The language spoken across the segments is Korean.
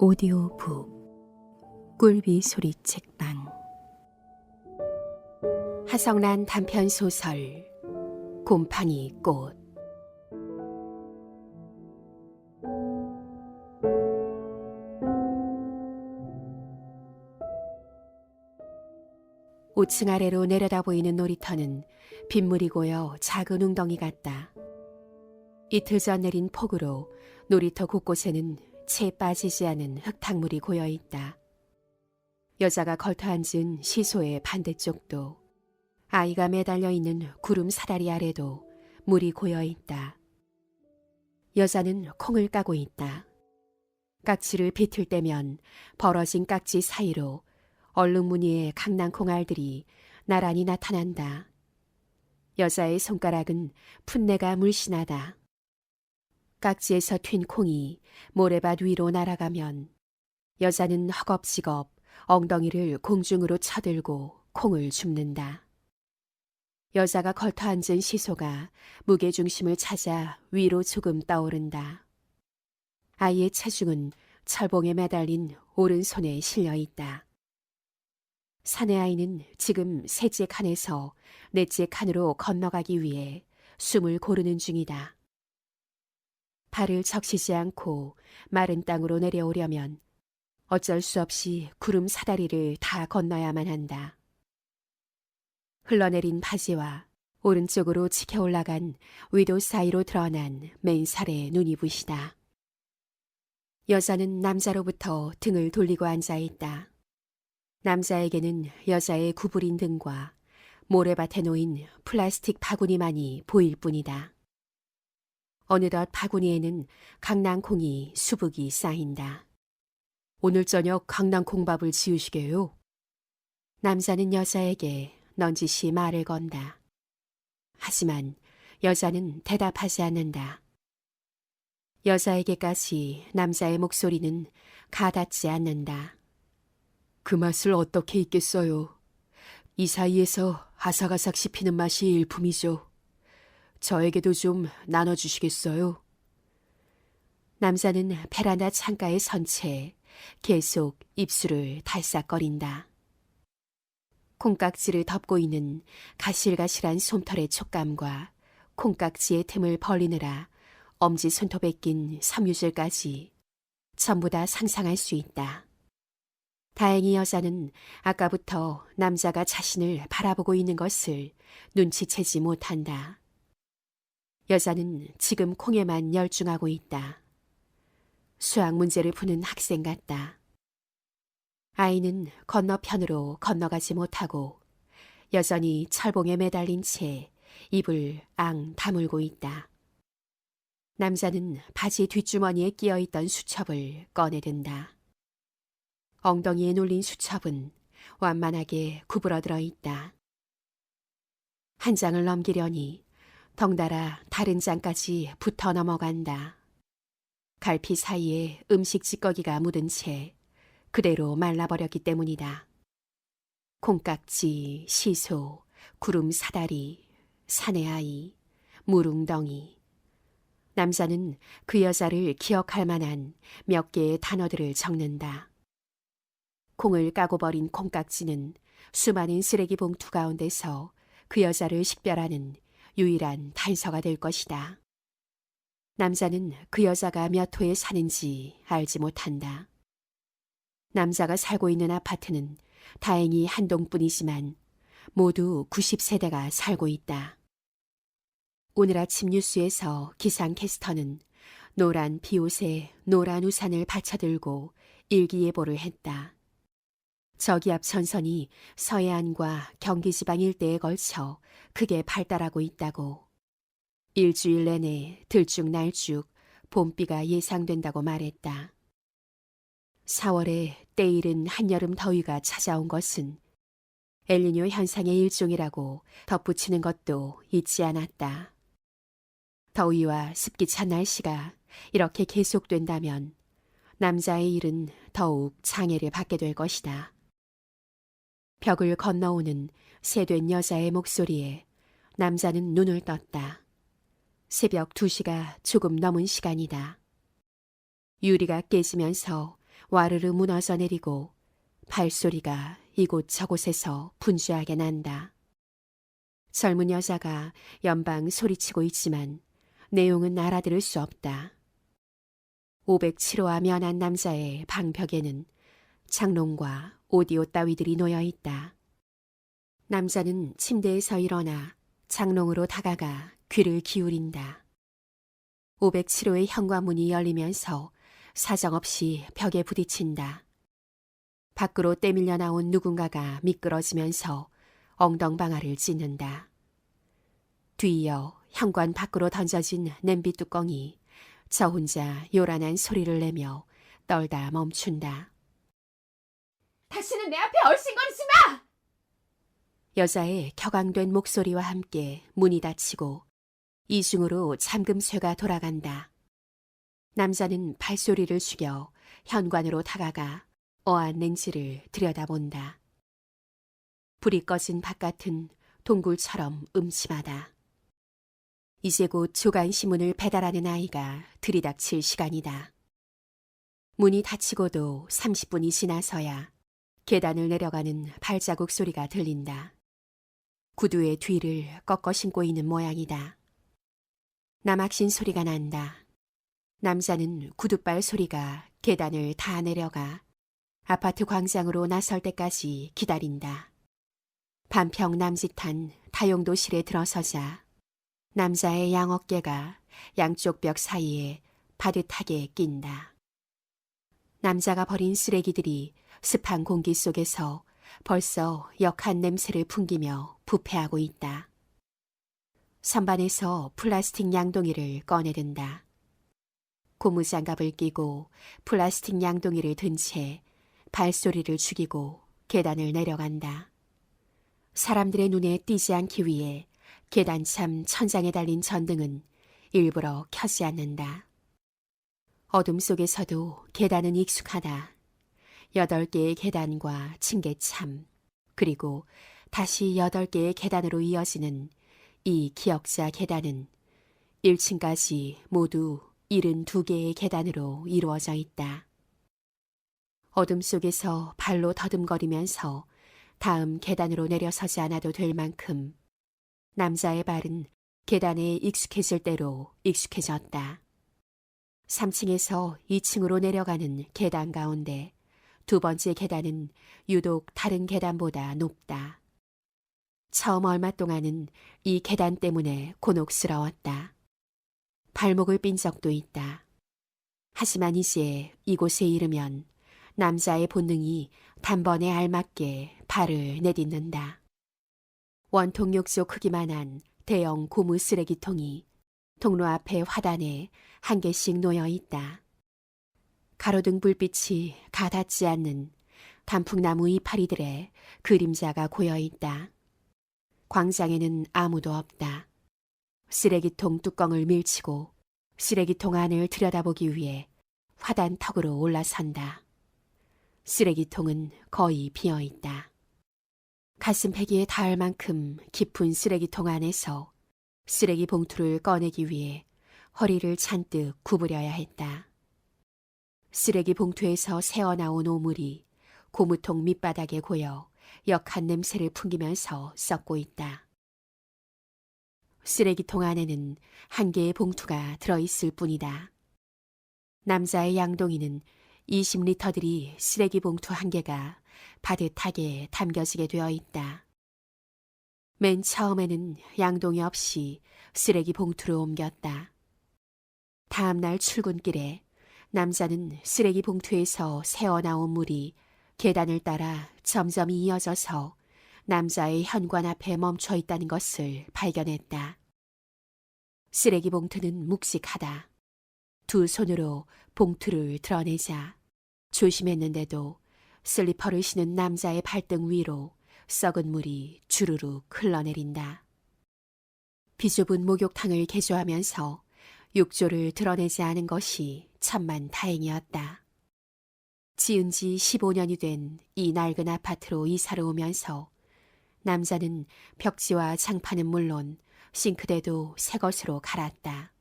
오디오북 꿀비 소리 책방 하성란 단편소설 곰팡이 꽃 5층 아래로 내려다 보이는 놀이터는 빗물이 고여 작은 웅덩이 같다. 이틀 전 내린 폭우로 놀이터 곳곳에는 채 빠지지 않은 흙탕물이 고여 있다. 여자가 걸터앉은 시소의 반대쪽도 아이가 매달려 있는 구름 사다리 아래도 물이 고여 있다. 여자는 콩을 까고 있다. 깍지를 비틀 때면 벌어진 깍지 사이로 얼룩 무늬의 강낭콩 알들이 나란히 나타난다. 여자의 손가락은 풋내가 물씬하다. 깍지에서 튄 콩이 모래밭 위로 날아가면 여자는 허겁지겁 엉덩이를 공중으로 쳐들고 콩을 줍는다. 여자가 걸터앉은 시소가 무게중심을 찾아 위로 조금 떠오른다. 아이의 체중은 철봉에 매달린 오른손에 실려 있다. 사내 아이는 지금 셋째 칸에서 넷째 칸으로 건너가기 위해 숨을 고르는 중이다. 발을 적시지 않고 마른 땅으로 내려오려면 어쩔 수 없이 구름 사다리를 다 건너야만 한다. 흘러내린 바지와 오른쪽으로 치켜 올라간 위도 사이로 드러난 맨살에 눈이 부시다. 여자는 남자로부터 등을 돌리고 앉아 있다. 남자에게는 여자의 구부린 등과 모래밭에 놓인 플라스틱 바구니만이 보일 뿐이다. 어느덧 바구니에는 강낭콩이 수북이 쌓인다. 오늘 저녁 강낭콩밥을 지으시게요? 남자는 여자에게 넌지시 말을 건다. 하지만 여자는 대답하지 않는다. 여자에게까지 남자의 목소리는 가닿지 않는다. 그 맛을 어떻게 잊겠어요. 이 사이에서 아삭아삭 씹히는 맛이 일품이죠. 저에게도 좀 나눠주시겠어요? 남자는 베란다 창가에 선 채 계속 입술을 달싹거린다. 콩깍지를 덮고 있는 가실가실한 솜털의 촉감과 콩깍지의 틈을 벌리느라 엄지손톱에 낀 섬유질까지 전부 다 상상할 수 있다. 다행히 여자는 아까부터 남자가 자신을 바라보고 있는 것을 눈치채지 못한다. 여자는 지금 콩에만 열중하고 있다. 수학 문제를 푸는 학생 같다. 아이는 건너편으로 건너가지 못하고 여전히 철봉에 매달린 채 입을 앙 다물고 있다. 남자는 바지 뒷주머니에 끼어있던 수첩을 꺼내든다. 엉덩이에 눌린 수첩은 완만하게 구부러들어 있다. 한 장을 넘기려니 덩달아 다른 장까지 붙어 넘어간다. 갈피 사이에 음식 찌꺼기가 묻은 채 그대로 말라버렸기 때문이다. 콩깍지, 시소, 구름 사다리, 사내 아이, 물웅덩이. 남자는 그 여자를 기억할 만한 몇 개의 단어들을 적는다. 콩을 까고 버린 콩깍지는 수많은 쓰레기 봉투 가운데서 그 여자를 식별하는 유일한 단서가 될 것이다. 남자는 그 여자가 몇 호에 사는지 알지 못한다. 남자가 살고 있는 아파트는 다행히 한 동뿐이지만 모두 90세대가 살고 있다. 오늘 아침 뉴스에서 기상캐스터는 노란 비옷에 노란 우산을 받쳐들고 일기예보를 했다. 저기 앞 전선이 서해안과 경기지방 일대에 걸쳐 크게 발달하고 있다고. 일주일 내내 들쭉날쭉 봄비가 예상된다고 말했다. 4월에 때이른 한여름 더위가 찾아온 것은 엘니뇨 현상의 일종이라고 덧붙이는 것도 잊지 않았다. 더위와 습기 찬 날씨가 이렇게 계속된다면 남자의 일은 더욱 장애를 받게 될 것이다. 벽을 건너오는 새된 여자의 목소리에 남자는 눈을 떴다. 새벽 2시가 조금 넘은 시간이다. 유리가 깨지면서 와르르 무너져 내리고 발소리가 이곳저곳에서 분주하게 난다. 젊은 여자가 연방 소리치고 있지만 내용은 알아들을 수 없다. 507호와 면한 남자의 방벽에는 장롱과 오디오 따위들이 놓여 있다. 남자는 침대에서 일어나 장롱으로 다가가 귀를 기울인다. 507호의 현관문이 열리면서 사정없이 벽에 부딪힌다. 밖으로 떼밀려 나온 누군가가 미끄러지면서 엉덩방아를 찢는다. 뒤이어 현관 밖으로 던져진 냄비 뚜껑이 저 혼자 요란한 소리를 내며 떨다 멈춘다. 다시는 내 앞에 얼씬거리지 마! 여자의 격앙된 목소리와 함께 문이 닫히고 이중으로 잠금쇠가 돌아간다. 남자는 발소리를 죽여 현관으로 다가가 어한 렌즈를 들여다본다. 불이 꺼진 바깥은 동굴처럼 음침하다. 이제 곧 조간신문을 배달하는 아이가 들이닥칠 시간이다. 문이 닫히고도 30분이 지나서야 계단을 내려가는 발자국 소리가 들린다. 구두의 뒤를 꺾어 신고 있는 모양이다. 남학신 소리가 난다. 남자는 구두발 소리가 계단을 다 내려가 아파트 광장으로 나설 때까지 기다린다. 반평 남짓한 다용도실에 들어서자 남자의 양어깨가 양쪽 벽 사이에 바듯하게 낀다. 남자가 버린 쓰레기들이 습한 공기 속에서 벌써 역한 냄새를 풍기며 부패하고 있다. 선반에서 플라스틱 양동이를 꺼내든다. 고무장갑을 끼고 플라스틱 양동이를 든 채 발소리를 죽이고 계단을 내려간다. 사람들의 눈에 띄지 않기 위해 계단참 천장에 달린 전등은 일부러 켜지 않는다. 어둠 속에서도 계단은 익숙하다. 8개의 계단과 층계참, 그리고 다시 8개의 계단으로 이어지는 이 기역자 계단은 1층까지 모두 72개의 계단으로 이루어져 있다. 어둠 속에서 발로 더듬거리면서 다음 계단으로 내려서지 않아도 될 만큼 남자의 발은 계단에 익숙해질 대로 익숙해졌다. 3층에서 2층으로 내려가는 계단 가운데 두 번째 계단은 유독 다른 계단보다 높다. 처음 얼마 동안은 이 계단 때문에 곤혹스러웠다. 발목을 삔 적도 있다. 하지만 이제 이곳에 이르면 남자의 본능이 단번에 알맞게 발을 내딛는다. 원통 욕조 크기만한 대형 고무 쓰레기통이 통로 앞에 화단에 한 개씩 놓여 있다. 가로등 불빛이 가닿지 않는 단풍나무 이파리들의 그림자가 고여 있다. 광장에는 아무도 없다. 쓰레기통 뚜껑을 밀치고 쓰레기통 안을 들여다보기 위해 화단 턱으로 올라선다. 쓰레기통은 거의 비어 있다. 가슴팩이에 닿을 만큼 깊은 쓰레기통 안에서 쓰레기 봉투를 꺼내기 위해 허리를 잔뜩 구부려야 했다. 쓰레기 봉투에서 새어나온 오물이 고무통 밑바닥에 고여 역한 냄새를 풍기면서 썩고 있다. 쓰레기통 안에는 한 개의 봉투가 들어있을 뿐이다. 남자의 양동이는 20리터들이 쓰레기 봉투 한 개가 바듯하게 담겨지게 되어 있다. 맨 처음에는 양동이 없이 쓰레기 봉투를 옮겼다. 다음 날 출근길에 남자는 쓰레기 봉투에서 새어나온 물이 계단을 따라 점점 이어져서 남자의 현관 앞에 멈춰 있다는 것을 발견했다. 쓰레기 봉투는 묵직하다. 두 손으로 봉투를 드러내자 조심했는데도 슬리퍼를 신은 남자의 발등 위로 썩은 물이 주르륵 흘러내린다. 비좁은 목욕탕을 개조하면서 욕조를 드러내지 않은 것이 천만 다행이었다. 지은 지 15년이 된 이 낡은 아파트로 이사를 오면서 남자는 벽지와 장판은 물론 싱크대도 새 것으로 갈았다.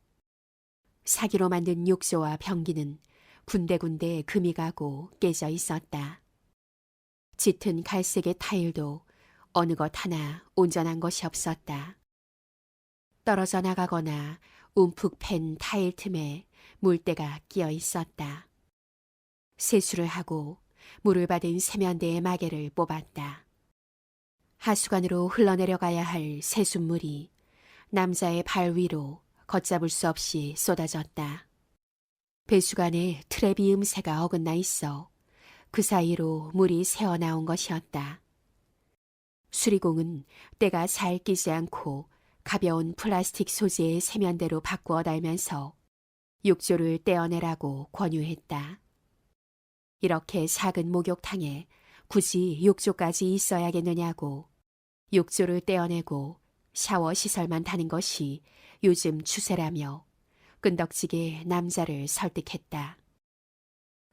사기로 만든 욕조와 변기는 군데군데 금이 가고 깨져 있었다. 짙은 갈색의 타일도 어느 것 하나 온전한 것이 없었다. 떨어져 나가거나 움푹 팬 타일 틈에 물때가 끼어 있었다. 세수를 하고 물을 받은 세면대의 마개를 뽑았다. 하수관으로 흘러내려가야 할 새순물이 남자의 발 위로 걷잡을 수 없이 쏟아졌다. 배수관에 트랩이 음새가 어긋나 있어 그 사이로 물이 새어나온 것이었다. 수리공은 때가 잘 끼지 않고 가벼운 플라스틱 소재의 세면대로 바꾸어 달면서 욕조를 떼어내라고 권유했다. 이렇게 작은 목욕탕에 굳이 욕조까지 있어야겠느냐고 욕조를 떼어내고 샤워 시설만 다는 것이 요즘 추세라며 끈덕지게 남자를 설득했다.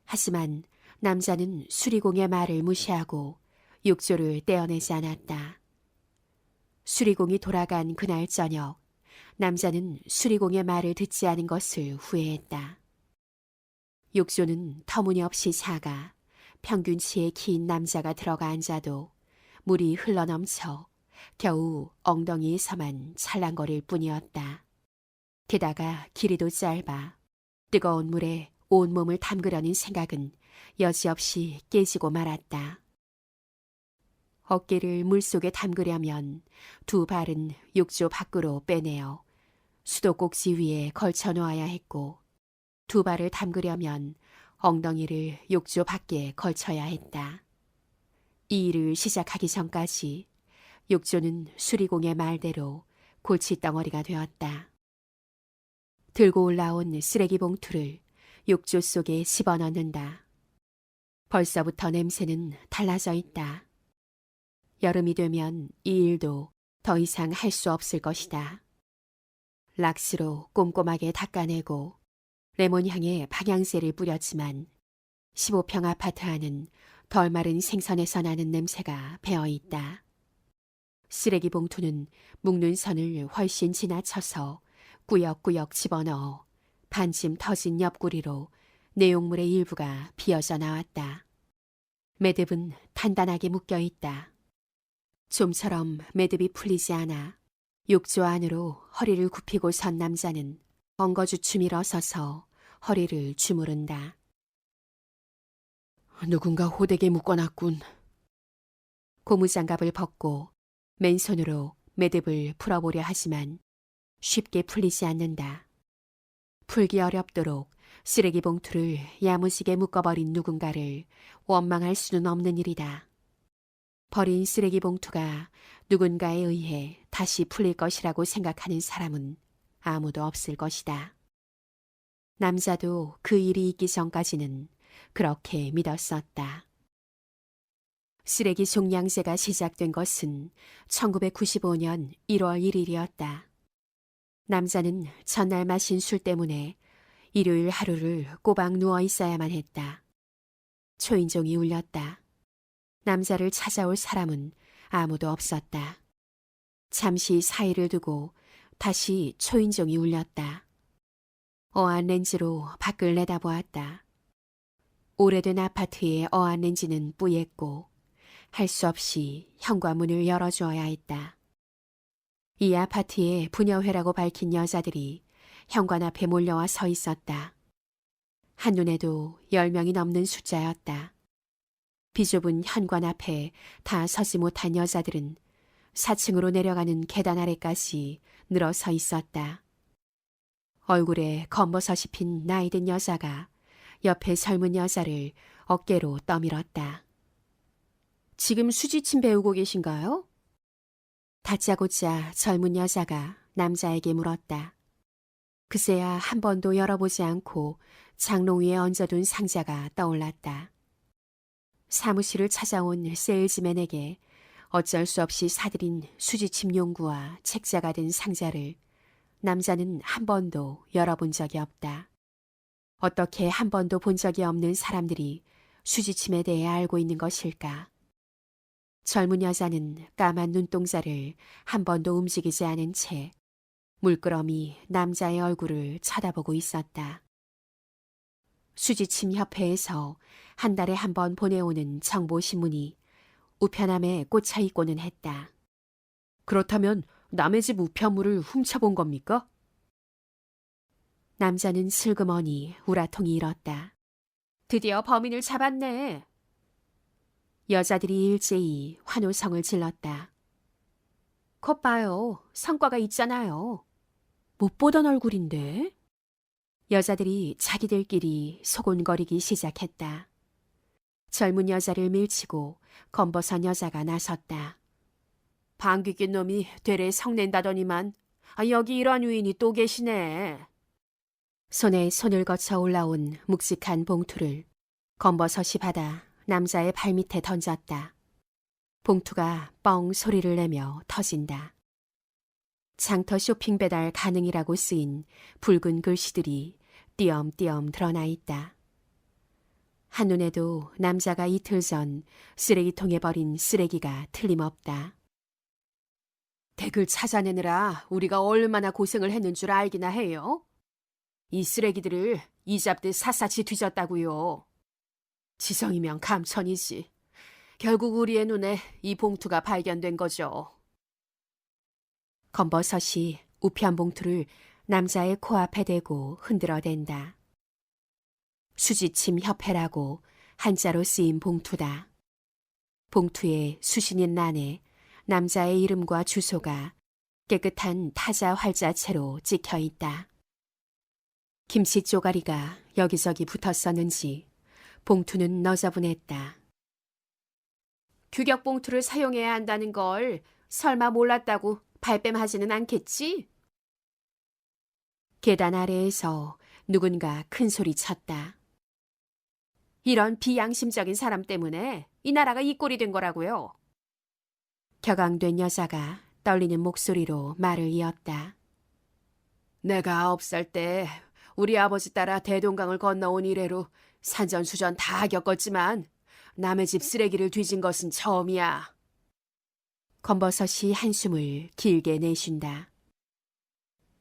하지만 남자는 수리공의 말을 무시하고 욕조를 떼어내지 않았다. 수리공이 돌아간 그날 저녁, 남자는 수리공의 말을 듣지 않은 것을 후회했다. 욕조는 터무니없이 작아 평균치의 긴 남자가 들어가 앉아도 물이 흘러넘쳐 겨우 엉덩이에서만 찰랑거릴 뿐이었다. 게다가 길이도 짧아 뜨거운 물에 온몸을 담그려는 생각은 여지없이 깨지고 말았다. 어깨를 물속에 담그려면 두 발은 욕조 밖으로 빼내어 수도꼭지 위에 걸쳐 놓아야 했고 두 발을 담그려면 엉덩이를 욕조 밖에 걸쳐야 했다. 이 일을 시작하기 전까지 욕조는 수리공의 말대로 골칫덩어리가 되었다. 들고 올라온 쓰레기 봉투를 욕조 속에 집어넣는다. 벌써부터 냄새는 달라져 있다. 여름이 되면 이 일도 더 이상 할 수 없을 것이다. 락스로 꼼꼼하게 닦아내고 레몬향에 방향제를 뿌렸지만 15평 아파트 안은 덜 마른 생선에서 나는 냄새가 배어있다. 쓰레기 봉투는 묶는 선을 훨씬 지나쳐서 꾸역꾸역 집어넣어 반쯤 터진 옆구리로 내용물의 일부가 비어져 나왔다. 매듭은 단단하게 묶여있다. 좀처럼 매듭이 풀리지 않아 욕조 안으로 허리를 굽히고 선 남자는 엉거주춤 일어서서 허리를 주무른다. 누군가 호되게 묶어놨군. 고무장갑을 벗고 맨손으로 매듭을 풀어보려 하지만 쉽게 풀리지 않는다. 풀기 어렵도록 쓰레기 봉투를 야무지게 묶어버린 누군가를 원망할 수는 없는 일이다. 버린 쓰레기 봉투가 누군가에 의해 다시 풀릴 것이라고 생각하는 사람은 아무도 없을 것이다. 남자도 그 일이 있기 전까지는 그렇게 믿었었다. 쓰레기 종량제가 시작된 것은 1995년 1월 1일이었다. 남자는 전날 마신 술 때문에 일요일 하루를 꼬박 누워 있어야만 했다. 초인종이 울렸다. 남자를 찾아올 사람은 아무도 없었다. 잠시 사이를 두고 다시 초인종이 울렸다. 어안 렌즈로 밖을 내다보았다. 오래된 아파트의 어안 렌즈는 뿌였고 할 수 없이 현관문을 열어주어야 했다. 이 아파트의 부녀회라고 밝힌 여자들이 현관 앞에 몰려와 서 있었다. 한눈에도 10명이 넘는 숫자였다. 비좁은 현관 앞에 다 서지 못한 여자들은 4층으로 내려가는 계단 아래까지 늘어서 있었다. 얼굴에 검버섯이 핀 나이든 여자가 옆에 젊은 여자를 어깨로 떠밀었다. 지금 수지침 배우고 계신가요? 다짜고짜 젊은 여자가 남자에게 물었다. 그새야 한 번도 열어보지 않고 장롱 위에 얹어둔 상자가 떠올랐다. 사무실을 찾아온 세일즈맨에게 어쩔 수 없이 사들인 수지침 용구와 책자가 든 상자를 남자는 한 번도 열어본 적이 없다. 어떻게 한 번도 본 적이 없는 사람들이 수지침에 대해 알고 있는 것일까? 젊은 여자는 까만 눈동자를 한 번도 움직이지 않은 채 물끄러미 남자의 얼굴을 쳐다보고 있었다. 수지침 협회에서 한 달에 한 번 보내오는 정보신문이 우편함에 꽂혀 있고는 했다. 그렇다면 남의 집 우편물을 훔쳐본 겁니까? 남자는 슬그머니 우라통이 일었다. 드디어 범인을 잡았네. 여자들이 일제히 환호성을 질렀다. 겉 봐요. 성과가 있잖아요. 못 보던 얼굴인데? 여자들이 자기들끼리 소곤거리기 시작했다. 젊은 여자를 밀치고 검버선 여자가 나섰다. 방귀 낀 놈이 되레 성낸다더니만 여기 이런 위인이 또 계시네. 손에 손을 거쳐 올라온 묵직한 봉투를 검버섯이 받아 남자의 발밑에 던졌다. 봉투가 뻥 소리를 내며 터진다. 장터 쇼핑 배달 가능이라고 쓰인 붉은 글씨들이 띄엄띄엄 드러나 있다. 한눈에도 남자가 이틀 전 쓰레기통에 버린 쓰레기가 틀림없다. 댁을 찾아내느라 우리가 얼마나 고생을 했는 줄 알기나 해요. 이 쓰레기들을 이잡듯 샅샅이 뒤졌다고요. 지성이면 감천이지. 결국 우리의 눈에 이 봉투가 발견된 거죠. 검버섯이 우편 봉투를 남자의 코앞에 대고 흔들어댄다. 수지침 협회라고 한자로 쓰인 봉투다. 봉투의 수신인 란에 남자의 이름과 주소가 깨끗한 타자 활자체로 찍혀 있다. 김치 쪼가리가 여기저기 붙었었는지 봉투는 너저분했다. 규격 봉투를 사용해야 한다는 걸 설마 몰랐다고 발뺌하지는 않겠지? 계단 아래에서 누군가 큰 소리 쳤다. 이런 비양심적인 사람 때문에 이 나라가 이 꼴이 된 거라고요. 격앙된 여자가 떨리는 목소리로 말을 이었다. 내가 9살 때 우리 아버지 따라 대동강을 건너온 이래로 산전수전 다 겪었지만 남의 집 쓰레기를 뒤진 것은 처음이야. 검버섯이 한숨을 길게 내쉰다.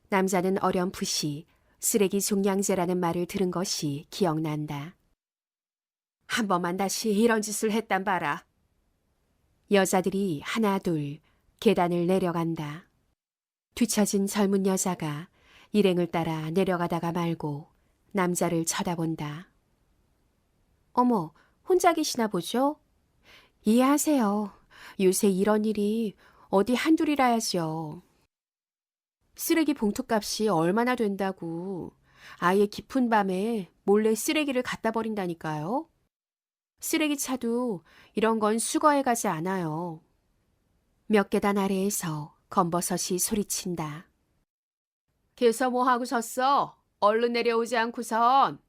남자는 어렴풋이 쓰레기 종량제라는 말을 들은 것이 기억난다. 한 번만 다시 이런 짓을 했단 봐라. 여자들이 하나둘 계단을 내려간다. 뒤처진 젊은 여자가 일행을 따라 내려가다가 말고 남자를 쳐다본다. 어머, 혼자 계시나 보죠? 이해하세요. 요새 이런 일이 어디 한둘이라야죠. 쓰레기 봉투값이 얼마나 된다고 아예 깊은 밤에 몰래 쓰레기를 갖다 버린다니까요. 쓰레기차도 이런 건 수거해 가지 않아요. 몇 계단 아래에서 검버섯이 소리친다. 걔서 뭐 하고 섰어? 얼른 내려오지 않고선.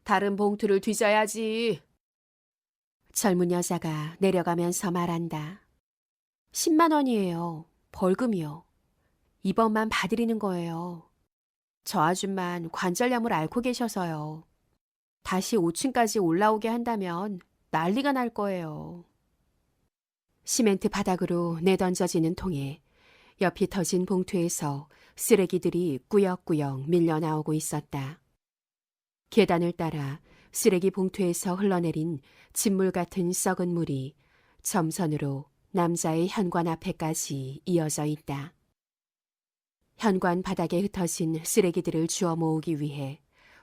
다른 봉투를 뒤져야지. 젊은 여자가 내려가면서 말한다. 10만 원이에요. 벌금이요. 이번만 봐드리는 거예요. 저 아줌만 관절염을 앓고 계셔서요. 다시 5층까지 올라오게 한다면 난리가 날 거예요. 시멘트 바닥으로 내던져지는 통에 옆이 터진 봉투에서 쓰레기들이 꾸역꾸역 밀려나오고 있었다. 계단을 따라 쓰레기 봉투에서 흘러내린 진물 같은 썩은 물이 점선으로 남자의 현관 앞에까지 이어져 있다. 현관 바닥에 흩어진 쓰레기들을 주워 모으기 위해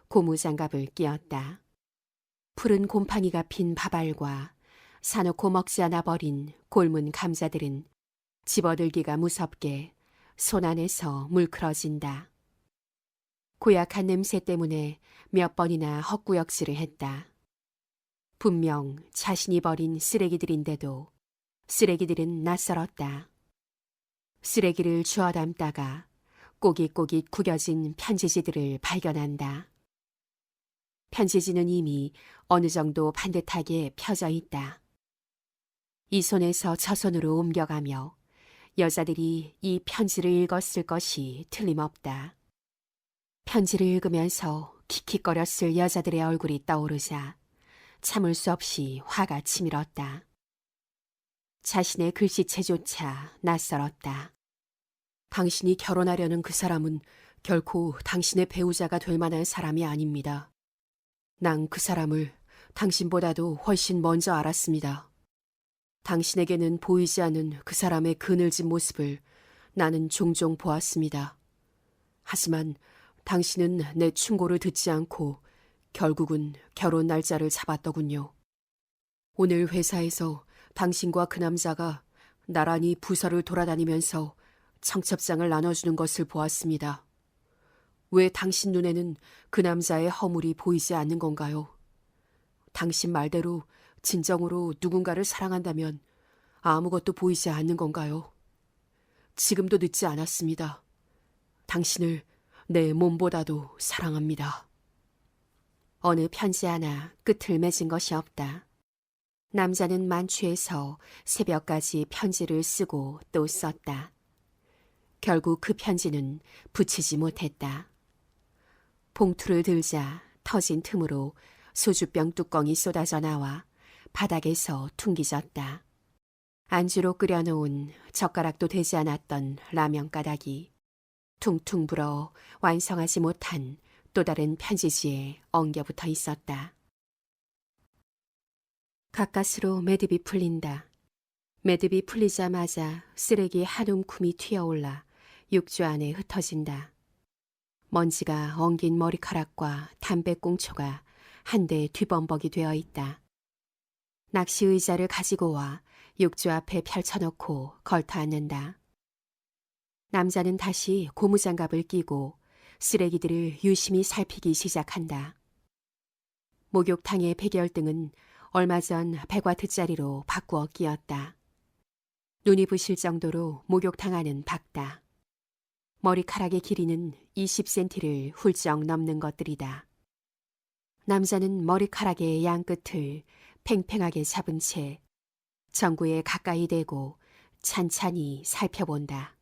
고무장갑을 끼었다. 푸른 곰팡이가 핀 밥알과 사놓고 먹지 않아 버린 골문 감자들은 집어들기가 무섭게 손 안에서 물크러진다. 고약한 냄새 때문에 몇 번이나 헛구역질을 했다. 분명 자신이 버린 쓰레기들인데도 쓰레기들은 낯설었다. 쓰레기를 주워 담다가 꼬깃꼬깃 구겨진 편지지들을 발견한다. 편지지는 이미 어느 정도 반듯하게 펴져 있다. 이 손에서 저 손으로 옮겨가며 여자들이 이 편지를 읽었을 것이 틀림없다. 편지를 읽으면서 킥킥거렸을 여자들의 얼굴이 떠오르자 참을 수 없이 화가 치밀었다. 자신의 글씨체조차 낯설었다. 당신이 결혼하려는 그 사람은 결코 당신의 배우자가 될 만한 사람이 아닙니다. 난 그 사람을 당신보다도 훨씬 먼저 알았습니다. 당신에게는 보이지 않는 그 사람의 그늘진 모습을 나는 종종 보았습니다. 하지만 당신은 내 충고를 듣지 않고 결국은 결혼 날짜를 잡았더군요. 오늘 회사에서 당신과 그 남자가 나란히 부서를 돌아다니면서 청첩장을 나눠주는 것을 보았습니다. 왜 당신 눈에는 그 남자의 허물이 보이지 않는 건가요? 당신 말대로 진정으로 누군가를 사랑한다면 아무것도 보이지 않는 건가요? 지금도 늦지 않았습니다. 당신을 내 몸보다도 사랑합니다. 어느 편지 하나 끝을 맺은 것이 없다. 남자는 만취해서 새벽까지 편지를 쓰고 또 썼다. 결국 그 편지는 붙이지 못했다. 봉투를 들자 터진 틈으로 소주병 뚜껑이 쏟아져 나와 바닥에서 퉁기졌다. 안주로 끓여놓은 젓가락도 되지 않았던 라면 가닥이 퉁퉁 불어 완성하지 못한 또 다른 편지지에 엉겨붙어 있었다. 가까스로 매듭이 풀린다. 매듭이 풀리자마자 쓰레기 한 움큼이 튀어올라 육주 안에 흩어진다. 먼지가 엉긴 머리카락과 담배꽁초가 한데 뒤범벅이 되어 있다. 낚시 의자를 가지고 와 육주 앞에 펼쳐놓고 걸터 앉는다. 남자는 다시 고무장갑을 끼고 쓰레기들을 유심히 살피기 시작한다. 목욕탕의 백열등은 얼마 전 100와트짜리로 바꾸어 끼었다. 눈이 부실 정도로 목욕탕 안은 밝다. 머리카락의 길이는 20cm를 훌쩍 넘는 것들이다. 남자는 머리카락의 양끝을 팽팽하게 잡은 채 전구에 가까이 대고 찬찬히 살펴본다.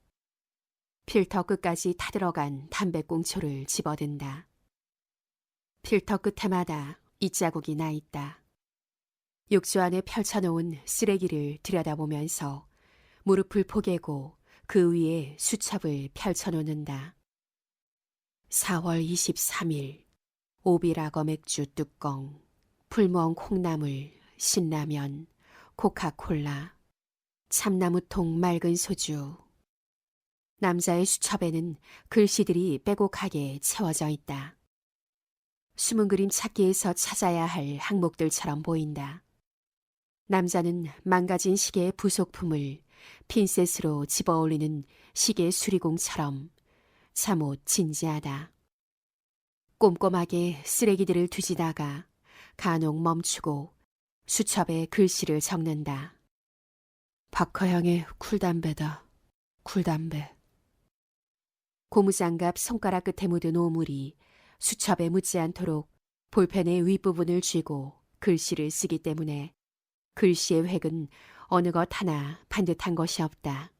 필터 끝까지 타들어간 담배꽁초를 집어든다. 필터 끝에마다 이자국이 나 있다. 육주 안에 펼쳐놓은 쓰레기를 들여다보면서 무릎을 포개고 그 위에 수첩을 펼쳐놓는다. 4월 23일 오비라거 맥주 뚜껑, 풀무엉 콩나물, 신라면, 코카콜라, 참나무통 맑은 소주. 남자의 수첩에는 글씨들이 빼곡하게 채워져 있다. 숨은 그림 찾기에서 찾아야 할 항목들처럼 보인다. 남자는 망가진 시계의 부속품을 핀셋으로 집어올리는 시계 수리공처럼 참옷 진지하다. 꼼꼼하게 쓰레기들을 뒤지다가 간혹 멈추고 수첩에 글씨를 적는다. 박하향의 쿨담배다. 쿨담배. 고무장갑 손가락 끝에 묻은 오물이 수첩에 묻지 않도록 볼펜의 윗부분을 쥐고 글씨를 쓰기 때문에 글씨의 획은 어느 것 하나 반듯한 것이 없다.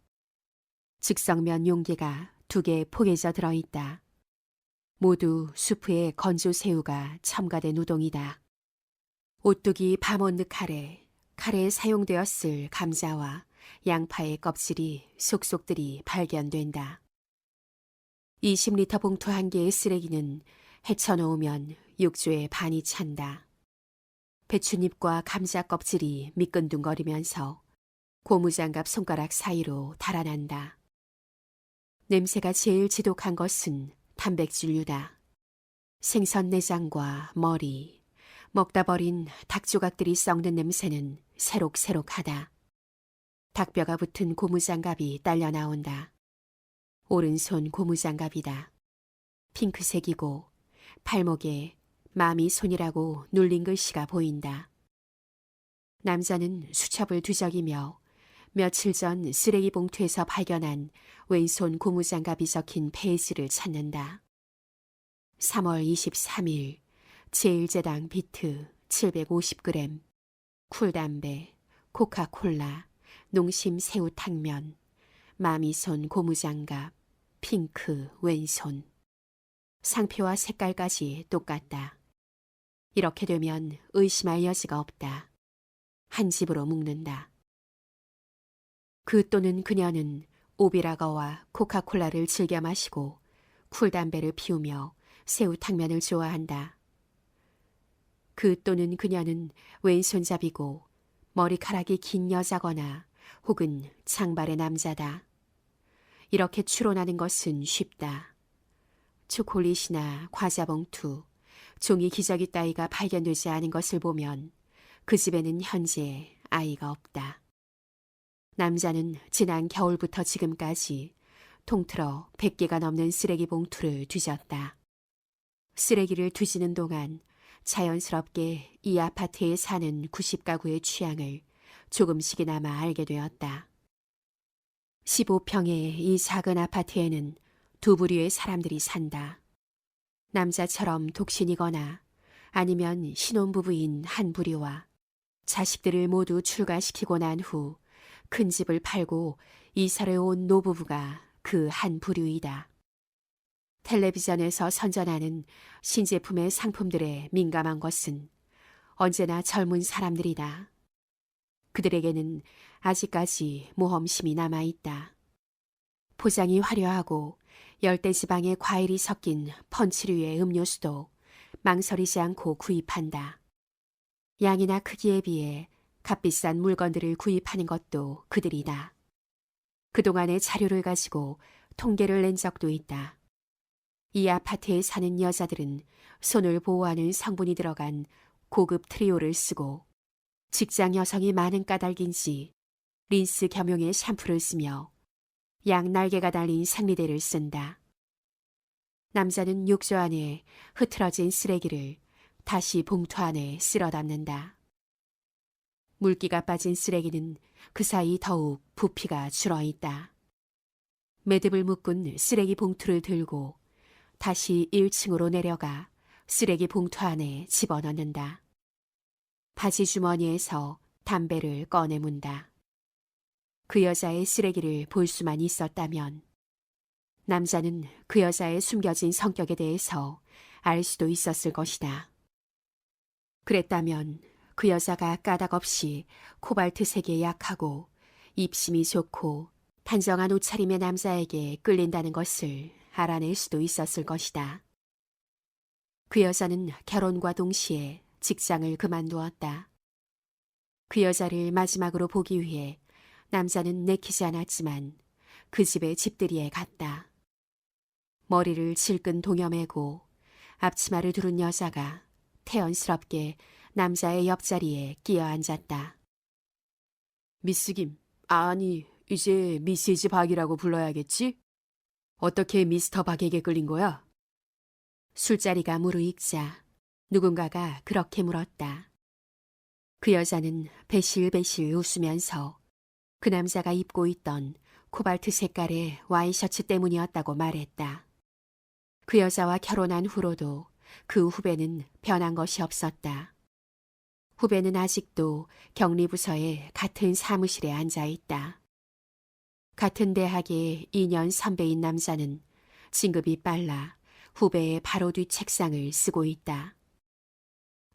즉석면 용기가 2개 포개져 들어있다. 모두 수프에 건조 새우가 첨가된 우동이다. 오뚜기 밤원느 카레에 사용되었을 감자와 양파의 껍질이 속속들이 발견된다. 20리터 봉투 1개의 쓰레기는 헤쳐놓으면 육주의 반이 찬다. 배춧잎과 감자 껍질이 미끈둥거리면서 고무장갑 손가락 사이로 달아난다. 냄새가 제일 지독한 것은 단백질류다. 생선 내장과 머리, 먹다 버린 닭 조각들이 썩는 냄새는 새록새록하다. 닭뼈가 붙은 고무장갑이 딸려 나온다. 오른손 고무장갑이다. 핑크색이고 팔목에 마미 손이라고 눌린 글씨가 보인다. 남자는 수첩을 뒤적이며 며칠 전 쓰레기 봉투에서 발견한 왼손 고무장갑이 적힌 페이지를 찾는다. 3월 23일 제1제당 비트 750g, 쿨담배, 코카콜라, 농심 새우탕면, 마미손 고무장갑, 핑크 왼손. 상표와 색깔까지 똑같다. 이렇게 되면 의심할 여지가 없다. 한 집으로 묶는다. 그 또는 그녀는 오비라거와 코카콜라를 즐겨 마시고 쿨담배를 피우며 새우탕면을 좋아한다. 그 또는 그녀는 왼손잡이고 머리카락이 긴 여자거나 혹은 장발의 남자다. 이렇게 추론하는 것은 쉽다. 초콜릿이나 과자 봉투, 종이 기저귀 따위가 발견되지 않은 것을 보면 그 집에는 현재 아이가 없다. 남자는 지난 겨울부터 지금까지 통틀어 100개가 넘는 쓰레기 봉투를 뒤졌다. 쓰레기를 뒤지는 동안 자연스럽게 이 아파트에 사는 90가구의 취향을 조금씩이나마 알게 되었다. 15평의 이 작은 아파트에는 두 부류의 사람들이 산다. 남자처럼 독신이거나 아니면 신혼부부인 한 부류와 자식들을 모두 출가시키고 난 후 큰 집을 팔고 이사를 온 노부부가 그 한 부류이다. 텔레비전에서 선전하는 신제품의 상품들에 민감한 것은 언제나 젊은 사람들이다. 그들에게는 아직까지 모험심이 남아있다. 포장이 화려하고 열대지방의 과일이 섞인 펀치류의 음료수도 망설이지 않고 구입한다. 양이나 크기에 비해 값비싼 물건들을 구입하는 것도 그들이다. 그동안의 자료를 가지고 통계를 낸 적도 있다. 이 아파트에 사는 여자들은 손을 보호하는 성분이 들어간 고급 트리오를 쓰고 직장 여성이 많은 까닭인지 린스 겸용의 샴푸를 쓰며 양 날개가 달린 생리대를 쓴다. 남자는 욕조 안에 흐트러진 쓰레기를 다시 봉투 안에 쓸어 담는다. 물기가 빠진 쓰레기는 그 사이 더욱 부피가 줄어있다. 매듭을 묶은 쓰레기 봉투를 들고 다시 1층으로 내려가 쓰레기 봉투 안에 집어넣는다. 바지 주머니에서 담배를 꺼내문다. 그 여자의 쓰레기를 볼 수만 있었다면 남자는 그 여자의 숨겨진 성격에 대해서 알 수도 있었을 것이다. 그랬다면 그 여자가 까닭없이 코발트색에 약하고 입심이 좋고 단정한 옷차림의 남자에게 끌린다는 것을 알아낼 수도 있었을 것이다. 그 여자는 결혼과 동시에 직장을 그만두었다. 그 여자를 마지막으로 보기 위해 남자는 내키지 않았지만 그 집의 집들이에 갔다. 머리를 질끈 동여매고 앞치마를 두른 여자가 태연스럽게 남자의 옆자리에 끼어 앉았다. 미스 김, 아니 이제 미시즈 박이라고 불러야겠지? 어떻게 미스터 박에게 끌린 거야? 술자리가 무르익자 누군가가 그렇게 물었다. 그 여자는 배실배실 웃으면서 그 남자가 입고 있던 코발트 색깔의 와이셔츠 때문이었다고 말했다. 그 여자와 결혼한 후로도 그 후배는 변한 것이 없었다. 후배는 아직도 격리부서의 같은 사무실에 앉아 있다. 같은 대학의 2년 선배인 남자는 진급이 빨라 후배의 바로 뒤 책상을 쓰고 있다.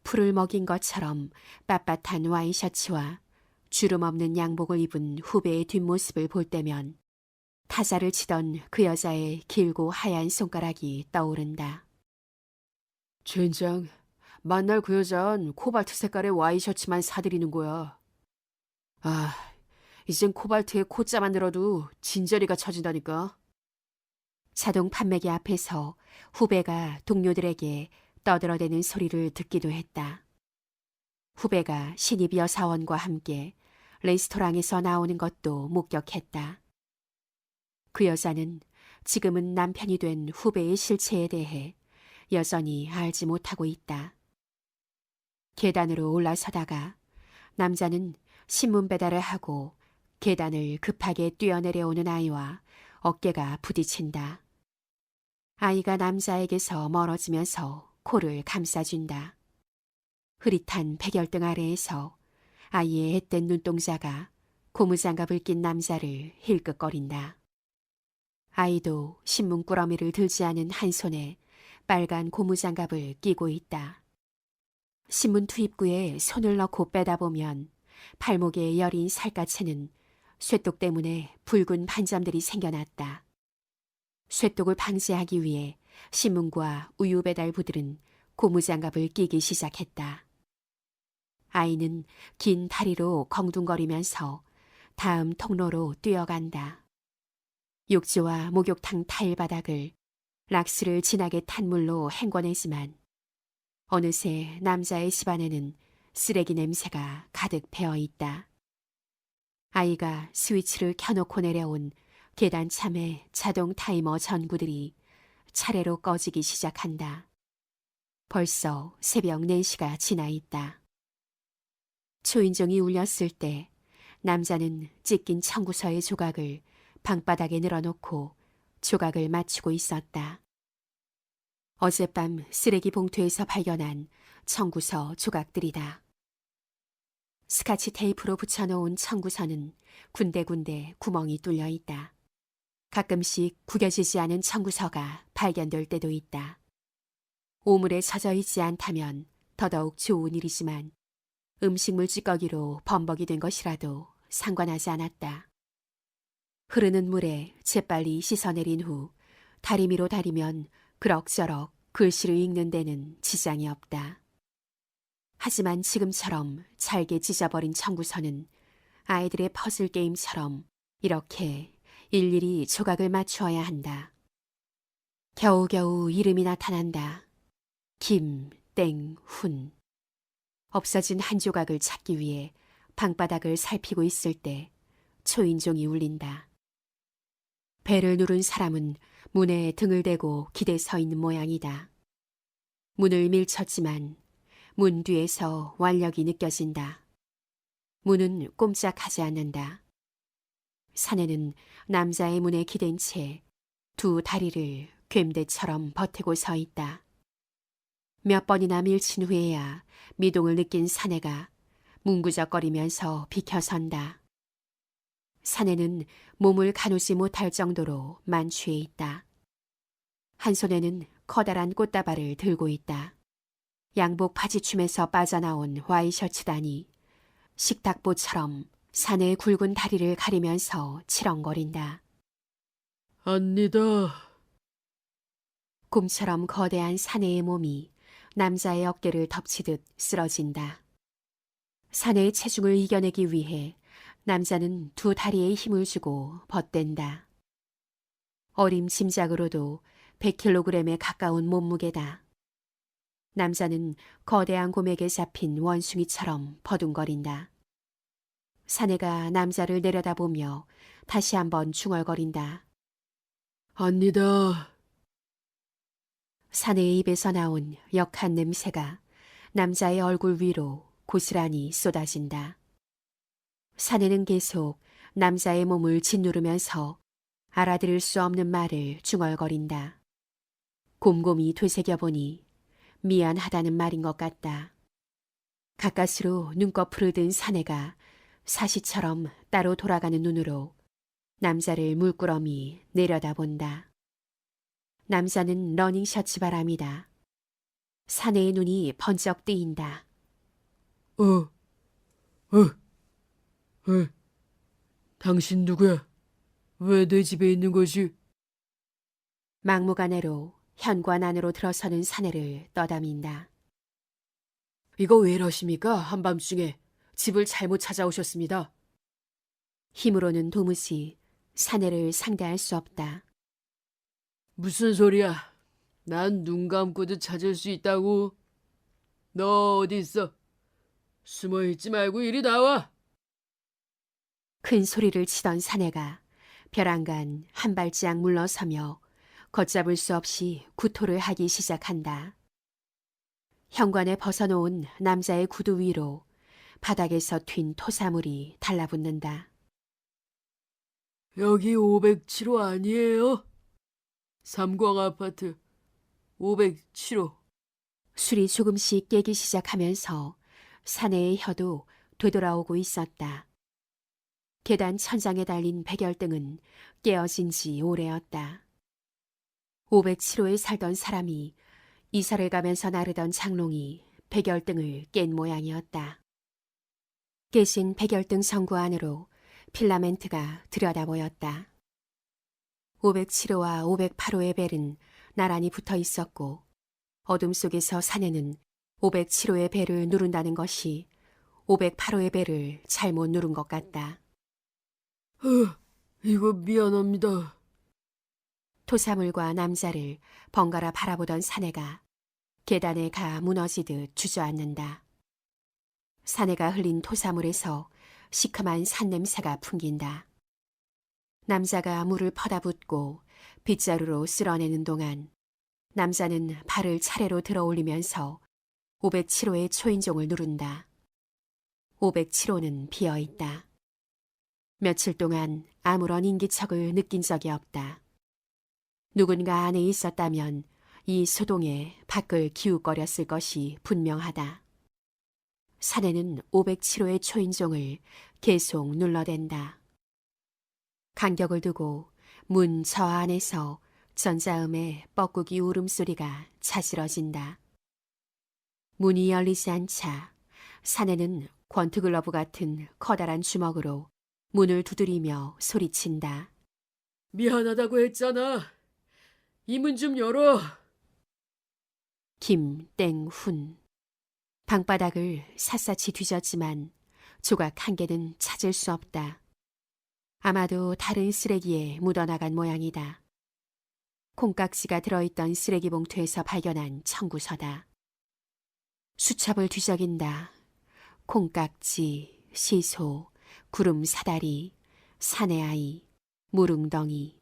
풀을 먹인 것처럼 빳빳한 와이셔츠와 주름 없는 양복을 입은 후배의 뒷모습을 볼 때면 타자를 치던 그 여자의 길고 하얀 손가락이 떠오른다. 젠장, 만날 그 여잔 코발트 색깔의 와이셔츠만 사들이는 거야. 아, 이젠 코발트에 코자만 들어도 진저리가 쳐진다니까. 자동 판매기 앞에서 후배가 동료들에게 떠들어대는 소리를 듣기도 했다. 후배가 신입 여사원과 함께 레스토랑에서 나오는 것도 목격했다. 그 여자는 지금은 남편이 된 후배의 실체에 대해 여전히 알지 못하고 있다. 계단으로 올라서다가 남자는 신문 배달을 하고 계단을 급하게 뛰어내려오는 아이와 어깨가 부딪힌다. 아이가 남자에게서 멀어지면서 코를 감싸준다. 흐릿한 백열등 아래에서 아이의 앳된 눈동자가 고무장갑을 낀 남자를 힐끗거린다. 아이도 신문 꾸러미를 들지 않은 한 손에 빨간 고무장갑을 끼고 있다. 신문 투입구에 손을 넣고 빼다 보면 발목에 여린 살갗에는 쇠독 때문에 붉은 반점들이 생겨났다. 쇠독을 방지하기 위해 신문과 우유 배달부들은 고무장갑을 끼기 시작했다. 아이는 긴 다리로 공둥거리면서 다음 통로로 뛰어간다. 욕조와 목욕탕 타일 바닥을 락스를 진하게 탄 물로 헹궈내지만 어느새 남자의 집안에는 쓰레기 냄새가 가득 배어 있다. 아이가 스위치를 켜놓고 내려온 계단 참의 자동 타이머 전구들이 차례로 꺼지기 시작한다. 벌써 새벽 4시가 지나 있다. 초인종이 울렸을 때 남자는 찢긴 청구서의 조각을 방바닥에 늘어놓고 조각을 맞추고 있었다. 어젯밤 쓰레기 봉투에서 발견한 청구서 조각들이다. 스카치 테이프로 붙여놓은 청구서는 군데군데 구멍이 뚫려 있다. 가끔씩 구겨지지 않은 청구서가 발견될 때도 있다. 오물에 젖어 있지 않다면 더더욱 좋은 일이지만 음식물 찌꺼기로 범벅이 된 것이라도 상관하지 않았다. 흐르는 물에 재빨리 씻어내린 후 다리미로 다리면 그럭저럭 글씨를 읽는 데는 지장이 없다. 하지만 지금처럼 잘게 찢어버린 청구서는 아이들의 퍼즐 게임처럼 이렇게 일일이 조각을 맞추어야 한다. 겨우겨우 이름이 나타난다. 김땡훈. 없어진 한 조각을 찾기 위해 방바닥을 살피고 있을 때 초인종이 울린다. 벨을 누른 사람은 문에 등을 대고 기대 서 있는 모양이다. 문을 밀쳤지만 문 뒤에서 완력이 느껴진다. 문은 꼼짝하지 않는다. 사내는 남자의 문에 기댄 채 두 다리를 괸대처럼 버티고 서 있다. 몇 번이나 밀친 후에야 미동을 느낀 사내가 뭉구적거리면서 비켜선다. 사내는 몸을 가누지 못할 정도로 만취해 있다. 한 손에는 커다란 꽃다발을 들고 있다. 양복 바지춤에서 빠져나온 와이셔츠단이 식탁보처럼 사내의 굵은 다리를 가리면서 치렁거린다. 압니다. 곰처럼 거대한 사내의 몸이 남자의 어깨를 덮치듯 쓰러진다. 사내의 체중을 이겨내기 위해 남자는 두 다리에 힘을 주고 벗댄다. 어림짐작으로도 100kg에 가까운 몸무게다. 남자는 거대한 곰에게 잡힌 원숭이처럼 버둥거린다. 사내가 남자를 내려다보며 다시 한번 중얼거린다. 압니다. 사내의 입에서 나온 역한 냄새가 남자의 얼굴 위로 고스란히 쏟아진다. 사내는 계속 남자의 몸을 짓누르면서 알아들을 수 없는 말을 중얼거린다. 곰곰이 되새겨보니 미안하다는 말인 것 같다. 가까스로 눈꺼풀을 든 사내가 사시처럼 따로 돌아가는 눈으로 남자를 물끄러미 내려다본다. 남자는 러닝 셔츠 바람이다. 사내의 눈이 번쩍 뜨인다. 당신 누구야? 왜 내 집에 있는 거지? 막무가내로 현관 안으로 들어서는 사내를 떠다민다. 이거 왜 이러십니까? 한밤중에 집을 잘못 찾아오셨습니다. 힘으로는 도무지 사내를 상대할 수 없다. 무슨 소리야? 난 눈 감고도 찾을 수 있다고. 너 어디 있어? 숨어있지 말고 이리 나와. 큰 소리를 치던 사내가 벼랑간 한 발짝 물러서며 걷잡을 수 없이 구토를 하기 시작한다. 현관에 벗어놓은 남자의 구두 위로 바닥에서 튄 토사물이 달라붙는다. 여기 507호 아니에요? 삼광 아파트 507호. 술이 조금씩 깨기 시작하면서 사내의 혀도 되돌아오고 있었다. 계단 천장에 달린 백열등은 깨어진 지 오래였다. 507호에 살던 사람이 이사를 가면서 나르던 장롱이 백열등을 깬 모양이었다. 깨진 백열등 전구 안으로 필라멘트가 들여다보였다. 507호와 508호의 벨은 나란히 붙어 있었고 어둠 속에서 사내는 507호의 벨을 누른다는 것이 508호의 배를 잘못 누른 것 같다. 이거 미안합니다. 토사물과 남자를 번갈아 바라보던 사내가 계단에 가 무너지듯 주저앉는다. 사내가 흘린 토사물에서 시큼한 산냄새가 풍긴다. 남자가 물을 퍼다 붓고 빗자루로 쓸어내는 동안 남자는 발을 차례로 들어 올리면서 507호의 초인종을 누른다. 507호는 비어 있다. 며칠 동안 아무런 인기척을 느낀 적이 없다. 누군가 안에 있었다면 이 소동에 밖을 기웃거렸을 것이 분명하다. 사내는 507호의 초인종을 계속 눌러댄다. 간격을 두고 문 저 안에서 전자음의 뻐꾸기 울음소리가 차지러진다. 문이 열리지 않자 사내는 권투글러브 같은 커다란 주먹으로 문을 두드리며 소리친다. 미안하다고 했잖아. 이 문 좀 열어. 김땡훈. 방바닥을 샅샅이 뒤졌지만 조각 한 개는 찾을 수 없다. 아마도 다른 쓰레기에 묻어나간 모양이다. 콩깍지가 들어있던 쓰레기 봉투에서 발견한 청구서다. 수첩을 뒤적인다. 콩깍지, 시소, 구름 사다리, 사내아이, 무릉덩이.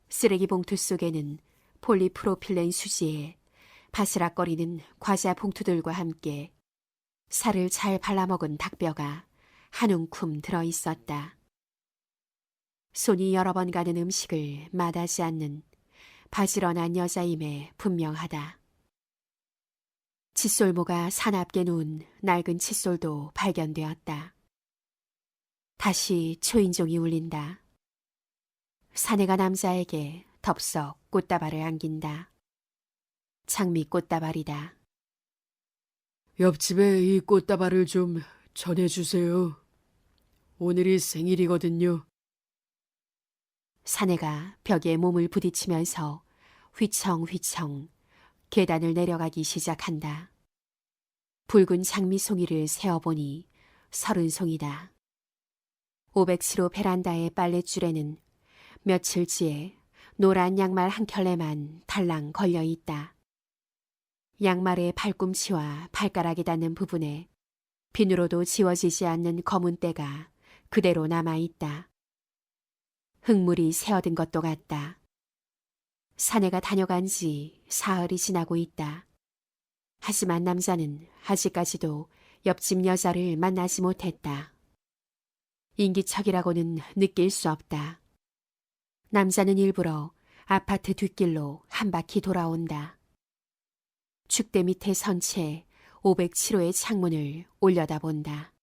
쓰레기 봉투 속에는 폴리프로필렌 수지에 바스락거리는 과자 봉투들과 함께 살을 잘 발라먹은 닭뼈가 한 움큼 들어있었다. 손이 여러 번 가는 음식을 마다하지 않는 바지런한 여자임에 분명하다. 칫솔모가 사납게 놓은 낡은 칫솔도 발견되었다. 다시 초인종이 울린다. 사내가 남자에게 덥석 꽃다발을 안긴다. 장미 꽃다발이다. 옆집에 이 꽃다발을 좀 전해주세요. 오늘이 생일이거든요. 사내가 벽에 몸을 부딪히면서 휘청휘청 계단을 내려가기 시작한다. 붉은 장미송이를 세어보니 30송이다. 507호 베란다의 빨랫줄에는 며칠지에 노란 양말 한 켤레만 달랑 걸려 있다. 양말의 발꿈치와 발가락에 닿는 부분에 비누로도 지워지지 않는 검은 때가 그대로 남아있다. 흙물이 새어든 것도 같다. 사내가 다녀간 지 사흘이 지나고 있다. 하지만 남자는 아직까지도 옆집 여자를 만나지 못했다. 인기척이라고는 느낄 수 없다. 남자는 일부러 아파트 뒷길로 한 바퀴 돌아온다. 축대 밑에 선 채 507호의 창문을 올려다본다.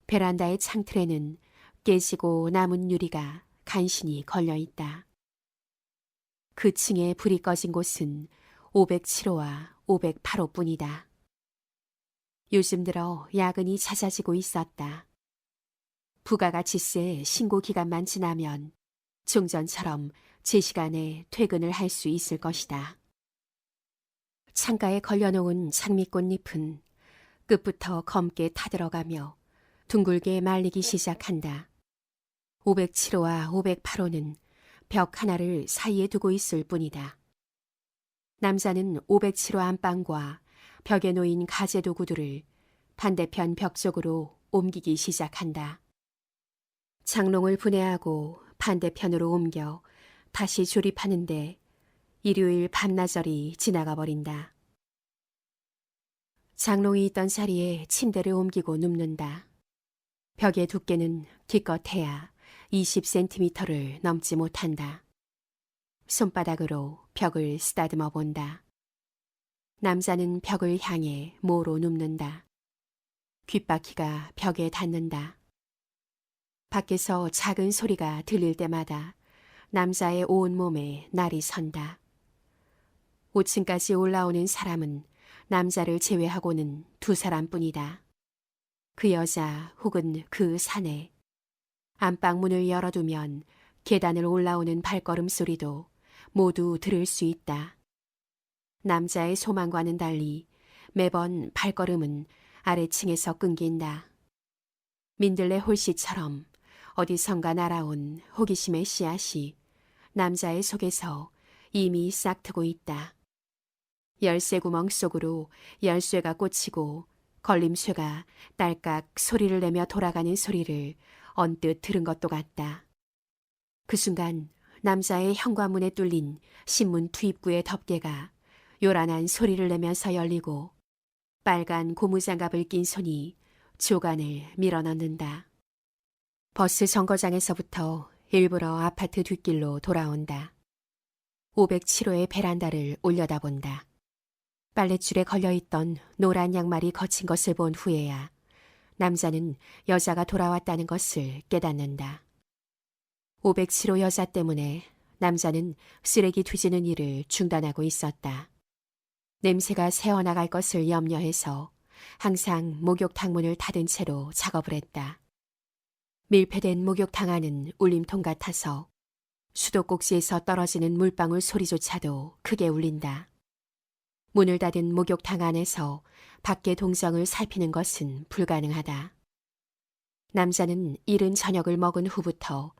베란다의 창틀에는 깨지고 남은 유리가 간신히 걸려있다. 그 층에 불이 꺼진 곳은 507호와 508호뿐이다. 요즘 들어 야근이 잦아지고 있었다. 부가가치세 신고 기간만 지나면 종전처럼 제 시간에 퇴근을 할 수 있을 것이다. 창가에 걸려놓은 장미꽃잎은 끝부터 검게 타들어가며 둥글게 말리기 시작한다. 507호와 508호는 벽 하나를 사이에 두고 있을 뿐이다. 남자는 507호 안방과 벽에 놓인 가재 도구들을 반대편 벽 쪽으로 옮기기 시작한다. 장롱을 분해하고 반대편으로 옮겨 다시 조립하는데 일요일 밤나절이 지나가 버린다. 장롱이 있던 자리에 침대를 옮기고 눕는다. 벽의 두께는 기껏해야 20cm를 넘지 못한다. 손바닥으로 벽을 쓰다듬어 본다. 남자는 벽을 향해 모로 눕는다. 귓바퀴가 벽에 닿는다. 밖에서 작은 소리가 들릴 때마다 남자의 온 몸에 날이 선다. 5층까지 올라오는 사람은 남자를 제외하고는 2사람뿐이다. 그 여자 혹은 그 사내. 안방 문을 열어두면 계단을 올라오는 발걸음 소리도 모두 들을 수 있다. 남자의 소망과는 달리 매번 발걸음은 아래층에서 끊긴다. 민들레 홀씨처럼 어디선가 날아온 호기심의 씨앗이 남자의 속에서 이미 싹트고 있다. 열쇠구멍 속으로 열쇠가 꽂히고 걸림쇠가 딸깍 소리를 내며 돌아가는 소리를 언뜻 들은 것도 같다. 그 순간 남자의 현관문에 뚫린 신문 투입구의 덮개가 요란한 소리를 내면서 열리고 빨간 고무장갑을 낀 손이 조간을 밀어넣는다. 버스 정거장에서부터 일부러 아파트 뒷길로 돌아온다. 507호의 베란다를 올려다본다. 빨랫줄에 걸려있던 노란 양말이 거친 것을 본 후에야 남자는 여자가 돌아왔다는 것을 깨닫는다. 507호 여자 때문에 남자는 쓰레기 뒤지는 일을 중단하고 있었다. 냄새가 새어나갈 것을 염려해서 항상 목욕탕 문을 닫은 채로 작업을 했다. 밀폐된 목욕탕 안은 울림통 같아서 수도꼭지에서 떨어지는 물방울 소리조차도 크게 울린다. 문을 닫은 목욕탕 안에서 밖의 동정을 살피는 것은 불가능하다. 남자는 이른 저녁을 먹은 후부터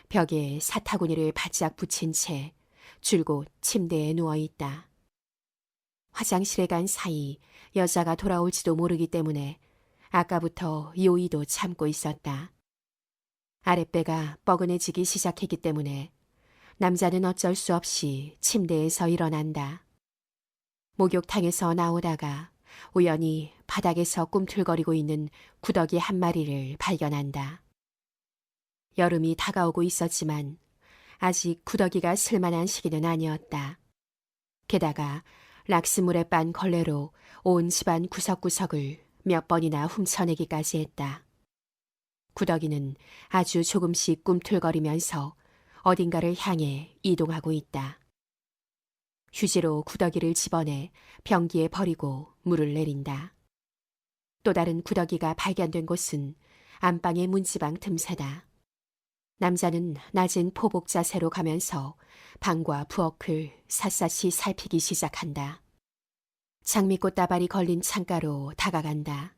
벽에 사타구니를 바짝 붙인 채 줄곧 침대에 누워있다. 화장실에 간 사이 여자가 돌아올지도 모르기 때문에 아까부터 요의도 참고 있었다. 아랫배가 뻐근해지기 시작했기 때문에 남자는 어쩔 수 없이 침대에서 일어난다. 목욕탕에서 나오다가 우연히 바닥에서 꿈틀거리고 있는 구더기 한 마리를 발견한다. 여름이 다가오고 있었지만 아직 구더기가 쓸만한 시기는 아니었다. 게다가 락스물에 빤 걸레로 온 집안 구석구석을 몇 번이나 훔쳐내기까지 했다. 구더기는 아주 조금씩 꿈틀거리면서 어딘가를 향해 이동하고 있다. 휴지로 구더기를 집어내 변기에 버리고 물을 내린다. 또 다른 구더기가 발견된 곳은 안방의 문지방 틈새다. 남자는 낮은 포복 자세로 가면서 방과 부엌을 샅샅이 살피기 시작한다. 장미꽃 다발이 걸린 창가로 다가간다.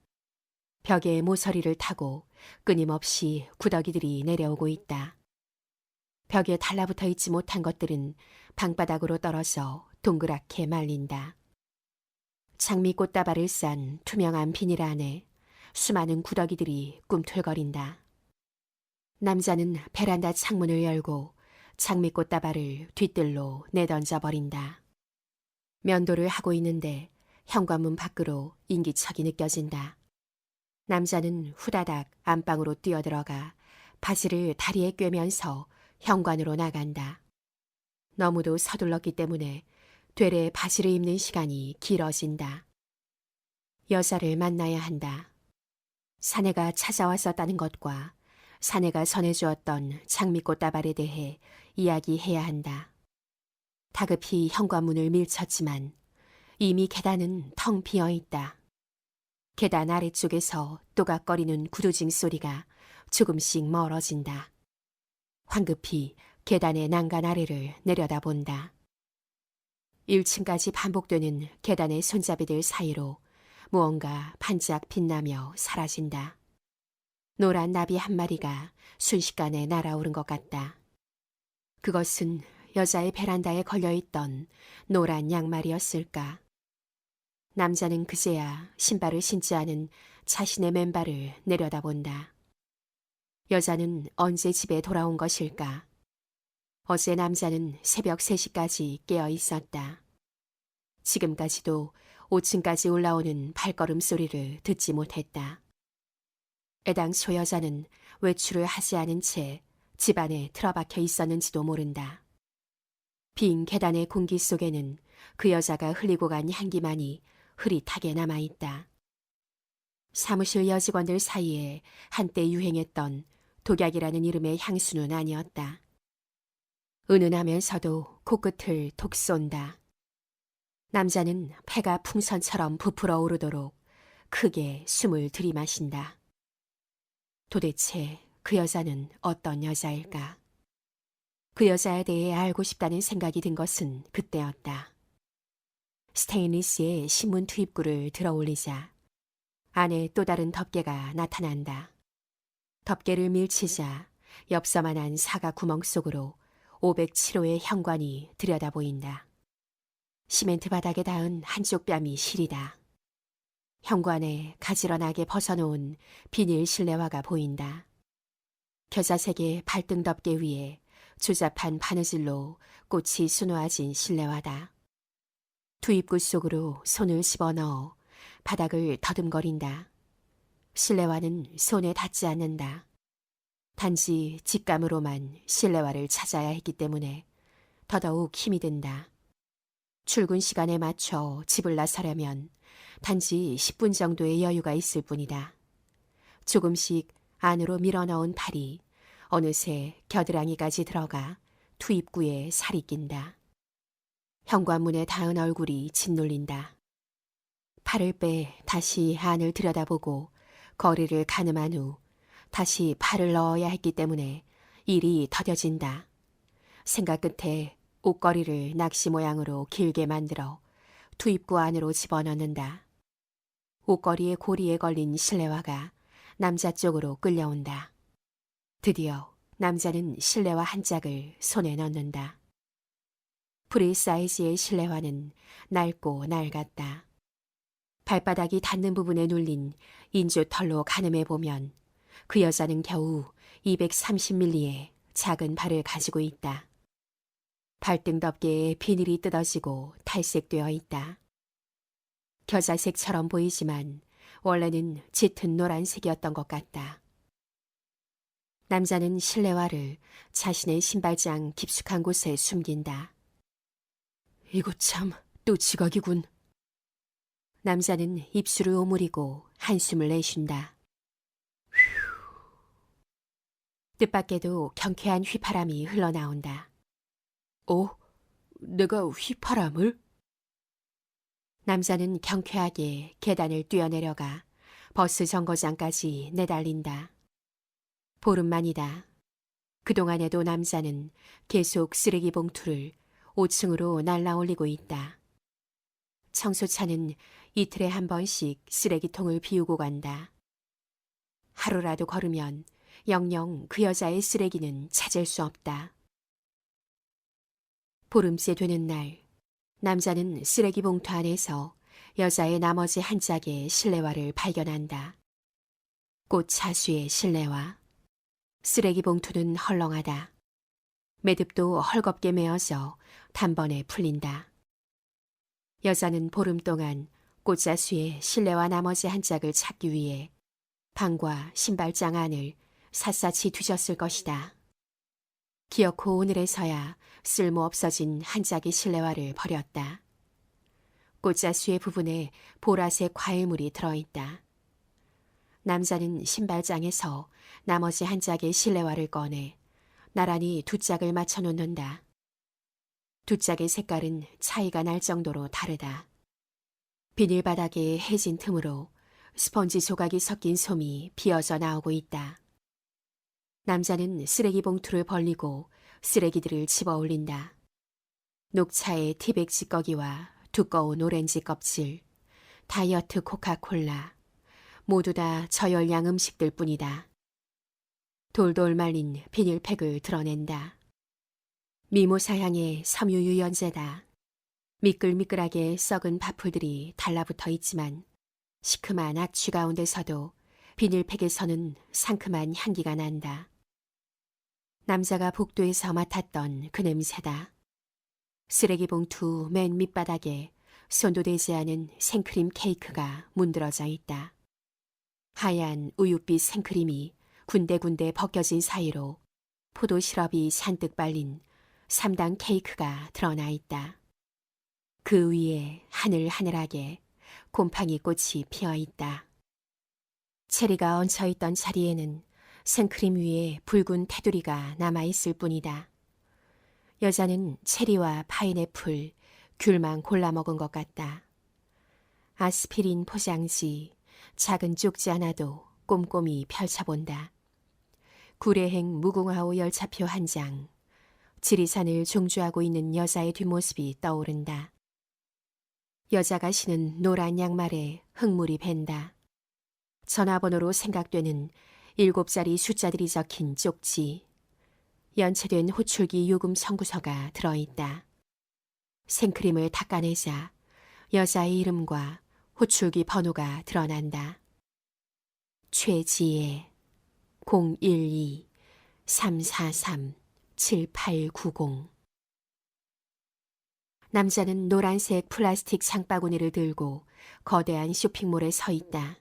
벽에 모서리를 타고 끊임없이 구더기들이 내려오고 있다. 벽에 달라붙어 있지 못한 것들은 방바닥으로 떨어져 동그랗게 말린다. 장미꽃 다발을 싼 투명한 비닐 안에 수많은 구더기들이 꿈틀거린다. 남자는 베란다 창문을 열고 장미꽃 다발을 뒤뜰로 내던져 버린다. 면도를 하고 있는데 현관문 밖으로 인기척이 느껴진다. 남자는 후다닥 안방으로 뛰어들어가 바지를 다리에 꿰면서 현관으로 나간다. 너무도 서둘렀기 때문에 되레 바지를 입는 시간이 길어진다. 여자를 만나야 한다. 사내가 찾아왔었다는 것과 사내가 전해주었던 장미꽃 다발에 대해 이야기해야 한다. 다급히 현관문을 밀쳤지만 이미 계단은 텅 비어 있다. 계단 아래쪽에서 또각거리는 구두징 소리가 조금씩 멀어진다. 황급히 계단의 난간 아래를 내려다본다. 1층까지 반복되는 계단의 손잡이들 사이로 무언가 반짝 빛나며 사라진다. 노란 나비 한 마리가 순식간에 날아오른 것 같다. 그것은 여자의 베란다에 걸려있던 노란 양말이었을까. 남자는 그제야 신발을 신지 않은 자신의 맨발을 내려다본다. 여자는 언제 집에 돌아온 것일까? 어제 남자는 새벽 3시까지 깨어 있었다. 지금까지도 5층까지 올라오는 발걸음 소리를 듣지 못했다. 애당초 여자는 외출을 하지 않은 채 집안에 틀어박혀 있었는지도 모른다. 빈 계단의 공기 속에는 그 여자가 흘리고 간 향기만이 흐릿하게 남아있다. 사무실 여직원들 사이에 한때 유행했던 독약이라는 이름의 향수는 아니었다. 은은하면서도 코끝을 톡 쏜다. 남자는 폐가 풍선처럼 부풀어 오르도록 크게 숨을 들이마신다. 도대체 그 여자는 어떤 여자일까? 그 여자에 대해 알고 싶다는 생각이 든 것은 그때였다. 스테인리스의 신문 투입구를 들어 올리자 안에 또 다른 덮개가 나타난다. 덮개를 밀치자 엽서만한 사각 구멍 속으로 507호의 현관이 들여다 보인다. 시멘트 바닥에 닿은 한쪽 뺨이 시리다. 현관에 가지런하게 벗어놓은 비닐 실내화가 보인다. 겨자색의 발등 덮개 위에 조잡한 바느질로 꽃이 수놓아진 실내화다. 두입구 속으로 손을 집어넣어 바닥을 더듬거린다. 실내화는 손에 닿지 않는다. 단지 직감으로만 실내화를 찾아야 했기 때문에 더더욱 힘이 든다. 출근 시간에 맞춰 집을 나서려면 단지 10분 정도의 여유가 있을 뿐이다. 조금씩 안으로 밀어넣은 팔이 어느새 겨드랑이까지 들어가 투입구에 살이 낀다. 현관문에 닿은 얼굴이 짓눌린다. 팔을 빼 다시 안을 들여다보고 거리를 가늠한 후 다시 팔을 넣어야 했기 때문에 일이 더뎌진다. 생각 끝에 옷걸이를 낚시 모양으로 길게 만들어 투입구 안으로 집어넣는다. 옷걸이의 고리에 걸린 실내화가 남자 쪽으로 끌려온다. 드디어 남자는 실내화 한 짝을 손에 넣는다. 프리 사이즈의 실내화는 낡고 낡았다. 발바닥이 닿는 부분에 눌린 인조털로 가늠해보면 그 여자는 겨우 230mm의 작은 발을 가지고 있다. 발등 덮개에 비닐이 뜯어지고 탈색되어 있다. 겨자색처럼 보이지만 원래는 짙은 노란색이었던 것 같다. 남자는 실내화를 자신의 신발장 깊숙한 곳에 숨긴다. 이거 참 또 지각이군. 남자는 입술을 오므리고 한숨을 내쉰다. 뜻밖에도 경쾌한 휘파람이 흘러나온다. 내가 휘파람을? 남자는 경쾌하게 계단을 뛰어내려가 버스 정거장까지 내달린다. 보름만이다. 그동안에도 남자는 계속 쓰레기 봉투를 5층으로 날라올리고 있다. 청소차는 이틀에 한 번씩 쓰레기통을 비우고 간다. 하루라도 걸으면 영영 그 여자의 쓰레기는 찾을 수 없다. 보름째 되는 날, 남자는 쓰레기 봉투 안에서 여자의 나머지 한 짝의 실내화를 발견한다. 꽃 차수의 실내화. 쓰레기 봉투는 헐렁하다. 매듭도 헐겁게 메어져 단번에 풀린다. 여자는 보름 동안 꽃자수의 실내화 나머지 한 짝을 찾기 위해 방과 신발장 안을 샅샅이 뒤졌을 것이다. 기어코 오늘에서야 쓸모없어진 한 짝의 실내화를 버렸다. 꽃자수의 부분에 보라색 과일물이 들어있다. 남자는 신발장에서 나머지 한 짝의 실내화를 꺼내 나란히 두 짝을 맞춰 놓는다. 두 짝의 색깔은 차이가 날 정도로 다르다. 비닐 바닥에 해진 틈으로 스펀지 조각이 섞인 솜이 비어져 나오고 있다. 남자는 쓰레기 봉투를 벌리고 쓰레기들을 집어 올린다. 녹차의 티백 찌꺼기와 두꺼운 오렌지 껍질, 다이어트 코카콜라, 모두 다 저열량 음식들 뿐이다. 돌돌 말린 비닐팩을 드러낸다. 미모사향의 섬유유연제다. 미끌미끌하게 썩은 밥풀들이 달라붙어 있지만 시큼한 악취 가운데서도 비닐팩에서는 상큼한 향기가 난다. 남자가 복도에서 맡았던 그 냄새다. 쓰레기 봉투 맨 밑바닥에 손도 대지 않은 생크림 케이크가 문드러져 있다. 하얀 우윳빛 생크림이 군데군데 벗겨진 사이로 포도 시럽이 잔뜩 발린 3단 케이크가 드러나 있다. 그 위에 하늘하늘하게 곰팡이 꽃이 피어 있다. 체리가 얹혀있던 자리에는 생크림 위에 붉은 테두리가 남아있을 뿐이다. 여자는 체리와 파인애플, 귤만 골라 먹은 것 같다. 아스피린 포장지, 작은 쪽지 하나도 꼼꼼히 펼쳐본다. 구례행 무궁화호 열차표 한 장, 지리산을 종주하고 있는 여자의 뒷모습이 떠오른다. 여자가 신은 노란 양말에 흙물이 밴다. 전화번호로 생각되는 7자리 숫자들이 적힌 쪽지, 연체된 호출기 요금 청구서가 들어있다. 생크림을 닦아내자 여자의 이름과 호출기 번호가 드러난다. 최지혜 012-343-7890. 남자는 노란색 플라스틱 장바구니를 들고 거대한 쇼핑몰에 서 있다.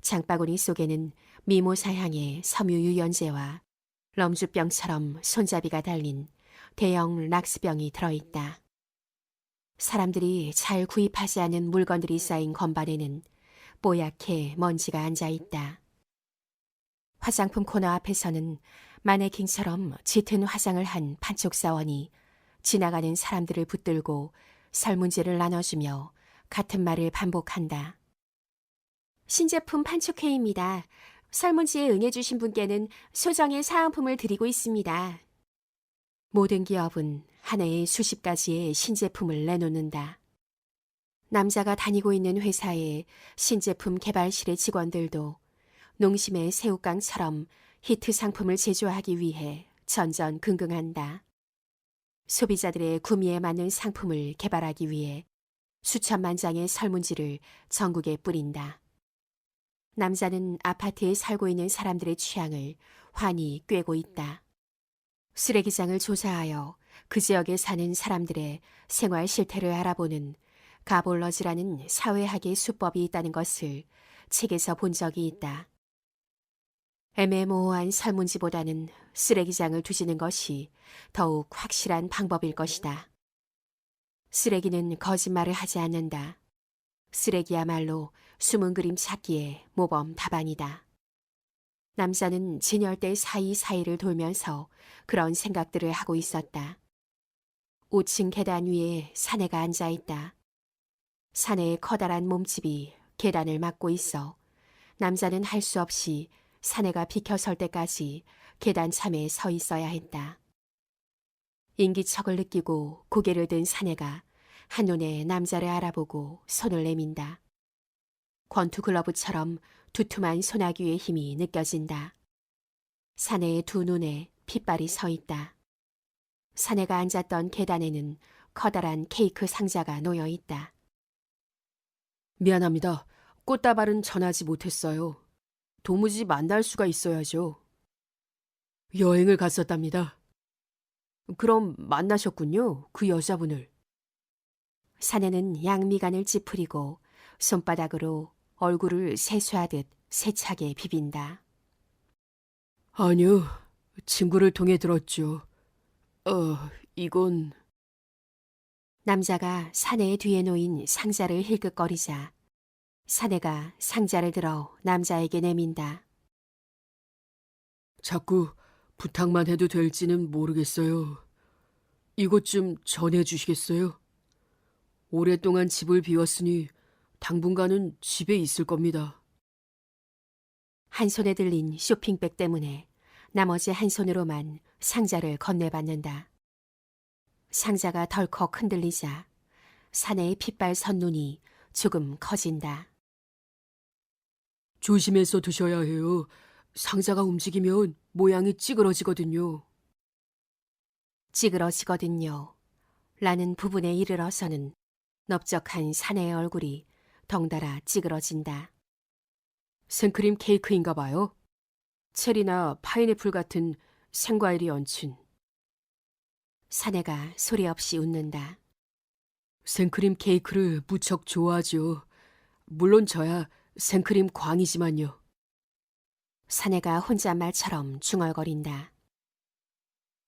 장바구니 속에는 미모사향의 섬유유연제와 럼주병처럼 손잡이가 달린 대형 락스병이 들어있다. 사람들이 잘 구입하지 않은 물건들이 쌓인 건반에는 뽀얗게 먼지가 앉아있다. 화장품 코너 앞에서는 마네킹처럼 짙은 화장을 한 판촉사원이 지나가는 사람들을 붙들고 설문지를 나눠주며 같은 말을 반복한다. 신제품 판촉회입니다. 설문지에 응해주신 분께는 소정의 사은품을 드리고 있습니다. 모든 기업은 한 해에 수십 가지의 신제품을 내놓는다. 남자가 다니고 있는 회사의 신제품 개발실의 직원들도 농심의 새우깡처럼 히트 상품을 제조하기 위해 전전긍긍한다. 소비자들의 구미에 맞는 상품을 개발하기 위해 수천만 장의 설문지를 전국에 뿌린다. 남자는 아파트에 살고 있는 사람들의 취향을 환히 꿰고 있다. 쓰레기장을 조사하여 그 지역에 사는 사람들의 생활 실태를 알아보는 가볼러지라는 사회학의 수법이 있다는 것을 책에서 본 적이 있다. 애매모호한 설문지보다는 쓰레기장을 뒤지는 것이 더욱 확실한 방법일 것이다. 쓰레기는 거짓말을 하지 않는다. 쓰레기야말로 숨은 그림 찾기에 모범 답안이다. 남자는 진열대 사이사이를 돌면서 그런 생각들을 하고 있었다. 5층 계단 위에 사내가 앉아있다. 사내의 커다란 몸집이 계단을 막고 있어 남자는 할 수 없이 사내가 비켜설 때까지 계단 참에 서 있어야 했다. 인기척을 느끼고 고개를 든 사내가 한눈에 남자를 알아보고 손을 내민다. 권투 글러브처럼 두툼한 소나귀의 힘이 느껴진다. 사내의 두 눈에 핏발이 서 있다. 사내가 앉았던 계단에는 커다란 케이크 상자가 놓여 있다. 미안합니다. 꽃다발은 전하지 못했어요. 도무지 만날 수가 있어야죠. 여행을 갔었답니다. 그럼 만나셨군요, 그 여자분을. 사내는 양미간을 찌푸리고 손바닥으로 얼굴을 세수하듯 세차게 비빈다. 아니요, 친구를 통해 들었죠. 이건... 남자가 사내의 뒤에 놓인 상자를 힐끗거리자 사내가 상자를 들어 남자에게 내민다. 자꾸 부탁만 해도 될지는 모르겠어요. 이것 좀 전해주시겠어요? 오랫동안 집을 비웠으니 당분간은 집에 있을 겁니다. 한 손에 들린 쇼핑백 때문에 나머지 한 손으로만 상자를 건네받는다. 상자가 덜컥 흔들리자 사내의 핏발 선눈이 조금 커진다. 조심해서 드셔야 해요. 상자가 움직이면 모양이 찌그러지거든요. 찌그러지거든요. 라는 부분에 이르러서는 넓적한 사내의 얼굴이 덩달아 찌그러진다. 생크림 케이크인가 봐요. 체리나 파인애플 같은 생과일이 얹힌. 사내가 소리 없이 웃는다. 생크림 케이크를 무척 좋아하죠. 물론 저야 생크림 광이지만요. 사내가 혼잣말처럼 중얼거린다.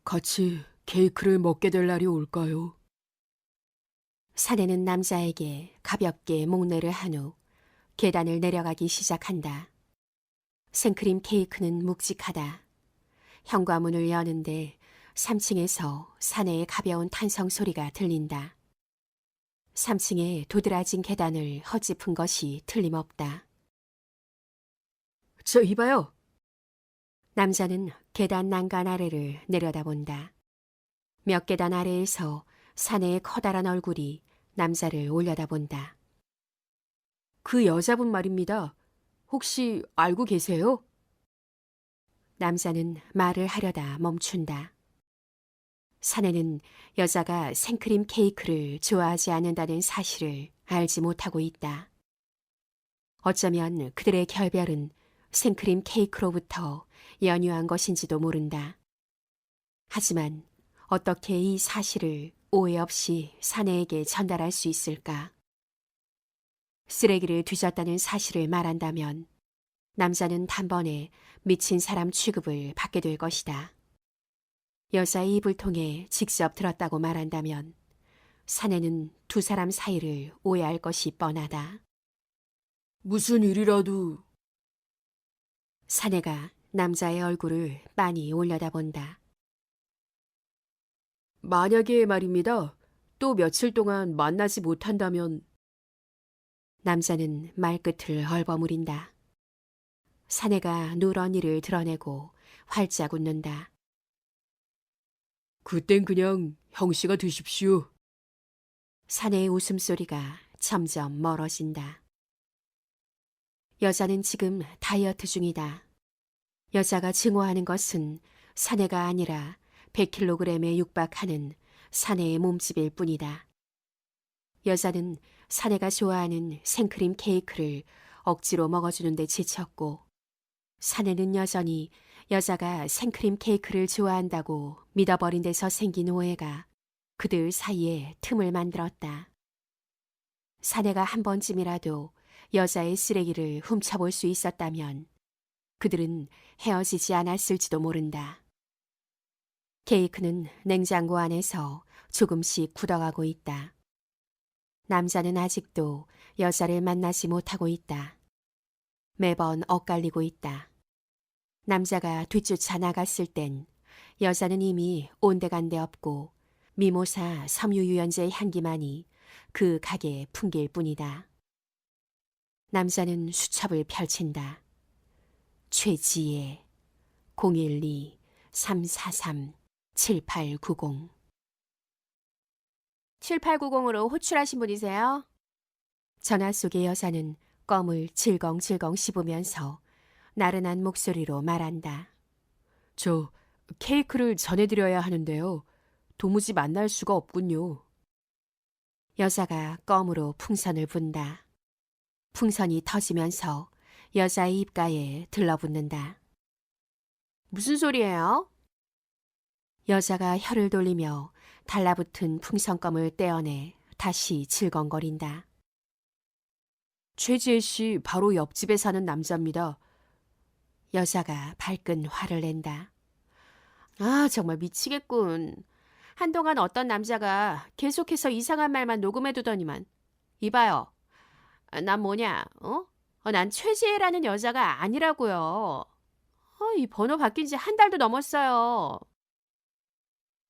같이 케이크를 먹게 될 날이 올까요? 사내는 남자에게 가볍게 목례를 한 후 계단을 내려가기 시작한다. 생크림 케이크는 묵직하다. 현관문을 여는데 3층에서 사내의 가벼운 탄성 소리가 들린다. 3층에 도드라진 계단을 헛짚은 것이 틀림없다. 저 이봐요. 남자는 계단 난간 아래를 내려다본다. 몇 계단 아래에서 사내의 커다란 얼굴이 남자를 올려다본다. 그 여자분 말입니다. 혹시 알고 계세요? 남자는 말을 하려다 멈춘다. 사내는 여자가 생크림 케이크를 좋아하지 않는다는 사실을 알지 못하고 있다. 어쩌면 그들의 결별은 생크림 케이크로부터 연유한 것인지도 모른다. 하지만 어떻게 이 사실을 오해 없이 사내에게 전달할 수 있을까? 쓰레기를 뒤졌다는 사실을 말한다면 남자는 단번에 미친 사람 취급을 받게 될 것이다. 여자의 입을 통해 직접 들었다고 말한다면 사내는 두 사람 사이를 오해할 것이 뻔하다. 무슨 일이라도 사내가 남자의 얼굴을 빤히 올려다본다. 만약에 말입니다. 또 며칠 동안 만나지 못한다면 남자는 말끝을 헐버무린다. 사내가 누런 이를 드러내고 활짝 웃는다. 그땐 그냥 형씨가 되십시오. 사내의 웃음소리가 점점 멀어진다. 여자는 지금 다이어트 중이다. 여자가 증오하는 것은 사내가 아니라 100kg에 육박하는 사내의 몸집일 뿐이다. 여자는 사내가 좋아하는 생크림 케이크를 억지로 먹어주는데 지쳤고, 사내는 여전히 여자가 생크림 케이크를 좋아한다고 믿어버린 데서 생긴 오해가 그들 사이에 틈을 만들었다. 사내가 한 번쯤이라도 여자의 쓰레기를 훔쳐볼 수 있었다면 그들은 헤어지지 않았을지도 모른다. 케이크는 냉장고 안에서 조금씩 굳어가고 있다. 남자는 아직도 여자를 만나지 못하고 있다. 매번 엇갈리고 있다. 남자가 뒤쫓아 나갔을 땐 여자는 이미 온데간데 없고 미모사 섬유유연제의 향기만이 그 가게에 풍길 뿐이다. 남자는 수첩을 펼친다. 최지혜 012-343-7890 7890으로 호출하신 분이세요? 전화 속의 여자는 껌을 질겅질겅 씹으면서 나른한 목소리로 말한다. 저 케이크를 전해드려야 하는데요. 도무지 만날 수가 없군요. 여자가 껌으로 풍선을 분다. 풍선이 터지면서 여자의 입가에 들러붙는다. 무슨 소리예요? 여자가 혀를 돌리며 달라붙은 풍선껌을 떼어내 다시 질겅거린다. 최지혜 씨 바로 옆집에 사는 남자입니다. 여자가 발끈 화를 낸다. 아, 정말 미치겠군. 한동안 어떤 남자가 계속해서 이상한 말만 녹음해두더니만. 이봐요. 난 뭐냐, 어? 난 최지혜라는 여자가 아니라고요. 이 번호 바뀐 지 한 달도 넘었어요.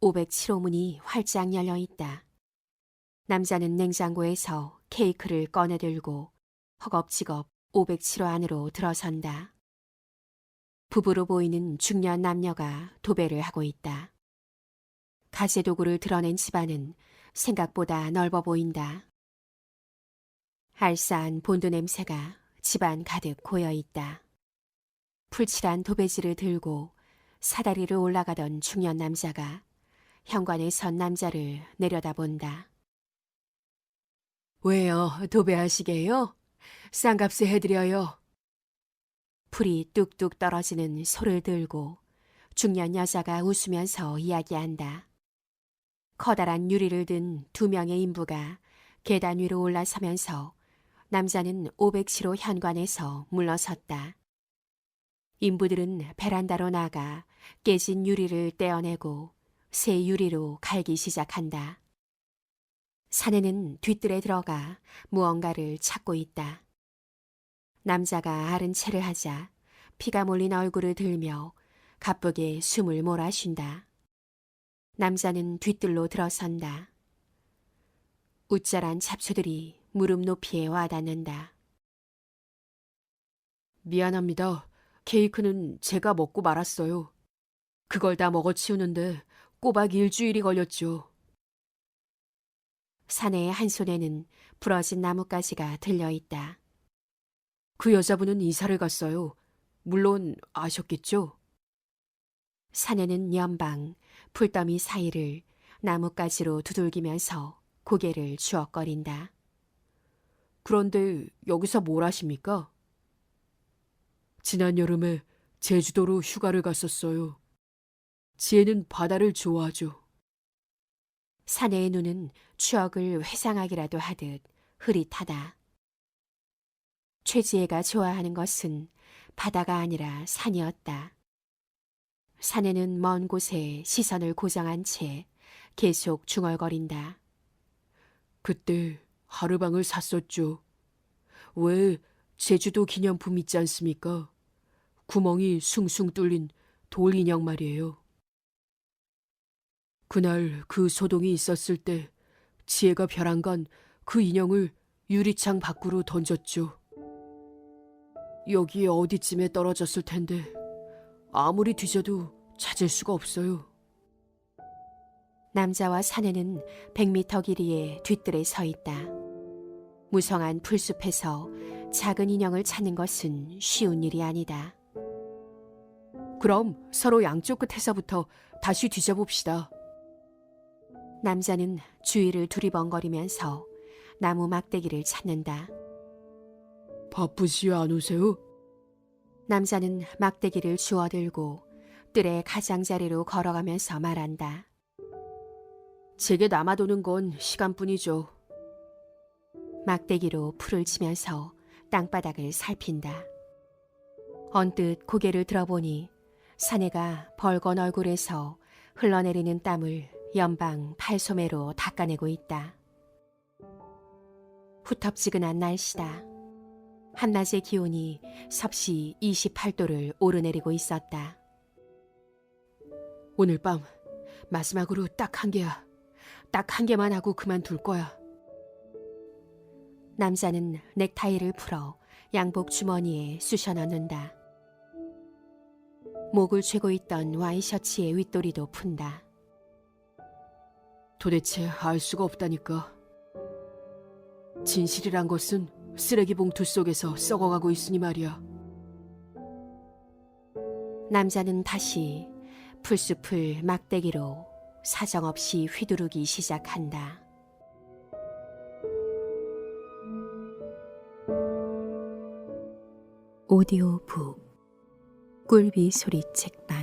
507호문이 활짝 열려 있다. 남자는 냉장고에서 케이크를 꺼내들고 허겁지겁 507호 안으로 들어선다. 부부로 보이는 중년 남녀가 도배를 하고 있다. 가재도구를 드러낸 집안은 생각보다 넓어 보인다. 알싸한 본드 냄새가 집안 가득 고여 있다. 풀칠한 도배지를 들고 사다리를 올라가던 중년 남자가 현관에 선 남자를 내려다본다. 왜요? 도배하시게요? 싼 값에 해드려요. 풀이 뚝뚝 떨어지는 소를 들고 중년 여자가 웃으면서 이야기한다. 커다란 유리를 든 두 명의 인부가 계단 위로 올라서면서 남자는 507호 현관에서 물러섰다. 인부들은 베란다로 나가 깨진 유리를 떼어내고 새 유리로 갈기 시작한다. 사내는 뒤뜰에 들어가 무언가를 찾고 있다. 남자가 아른 채를 하자 피가 몰린 얼굴을 들며 가쁘게 숨을 몰아쉰다. 남자는 뒤뜰로 들어선다. 웃자란 잡초들이 무릎 높이에 와닿는다. 미안합니다. 케이크는 제가 먹고 말았어요. 그걸 다 먹어치우는데 꼬박 일주일이 걸렸죠. 사내의 한 손에는 부러진 나뭇가지가 들려 있다. 그 여자분은 이사를 갔어요. 물론 아셨겠죠? 사내는 연방 풀더미 사이를 나뭇가지로 두들기면서 고개를 주걱거린다. 그런데 여기서 뭘 하십니까? 지난 여름에 제주도로 휴가를 갔었어요. 지혜는 바다를 좋아하죠. 사내의 눈은 추억을 회상하기라도 하듯 흐릿하다. 최지혜가 좋아하는 것은 바다가 아니라 산이었다. 사내는 먼 곳에 시선을 고정한 채 계속 중얼거린다. 그때 하르방을 샀었죠. 왜 제주도 기념품 있지 않습니까? 구멍이 숭숭 뚫린 돌 인형 말이에요. 그날 그 소동이 있었을 때 지혜가 벼랑간 그 인형을 유리창 밖으로 던졌죠. 여기 어디쯤에 떨어졌을 텐데 아무리 뒤져도 찾을 수가 없어요. 남자와 사내는 100m 길이의 뒤뜰에 서 있다. 무성한 풀숲에서 작은 인형을 찾는 것은 쉬운 일이 아니다. 그럼 서로 양쪽 끝에서부터 다시 뒤져봅시다. 남자는 주위를 두리번거리면서 나무 막대기를 찾는다. 바쁘시요 안 오세요? 남자는 막대기를 주워들고 뜰의 가장자리로 걸어가면서 말한다. 제게 남아도는 건 시간뿐이죠. 막대기로 풀을 치면서 땅바닥을 살핀다. 언뜻 고개를 들어보니 사내가 벌건 얼굴에서 흘러내리는 땀을 연방 팔소매로 닦아내고 있다. 후텁지근한 날씨다. 한낮의 기온이 섭씨 28도를 오르내리고 있었다. 오늘 밤 마지막으로 딱 한 개야. 딱 한 개만 하고 그만둘 거야. 남자는 넥타이를 풀어 양복 주머니에 쑤셔 넣는다. 목을 쥐고 있던 와이셔츠의 윗도리도 푼다. 도대체 알 수가 없다니까. 진실이란 것은 쓰레기 봉투 속에서 썩어가고 있으니 말이야. 남자는 다시 풀숲을 막대기로 사정없이 휘두르기 시작한다. 오디오북 꿀비 소리 책방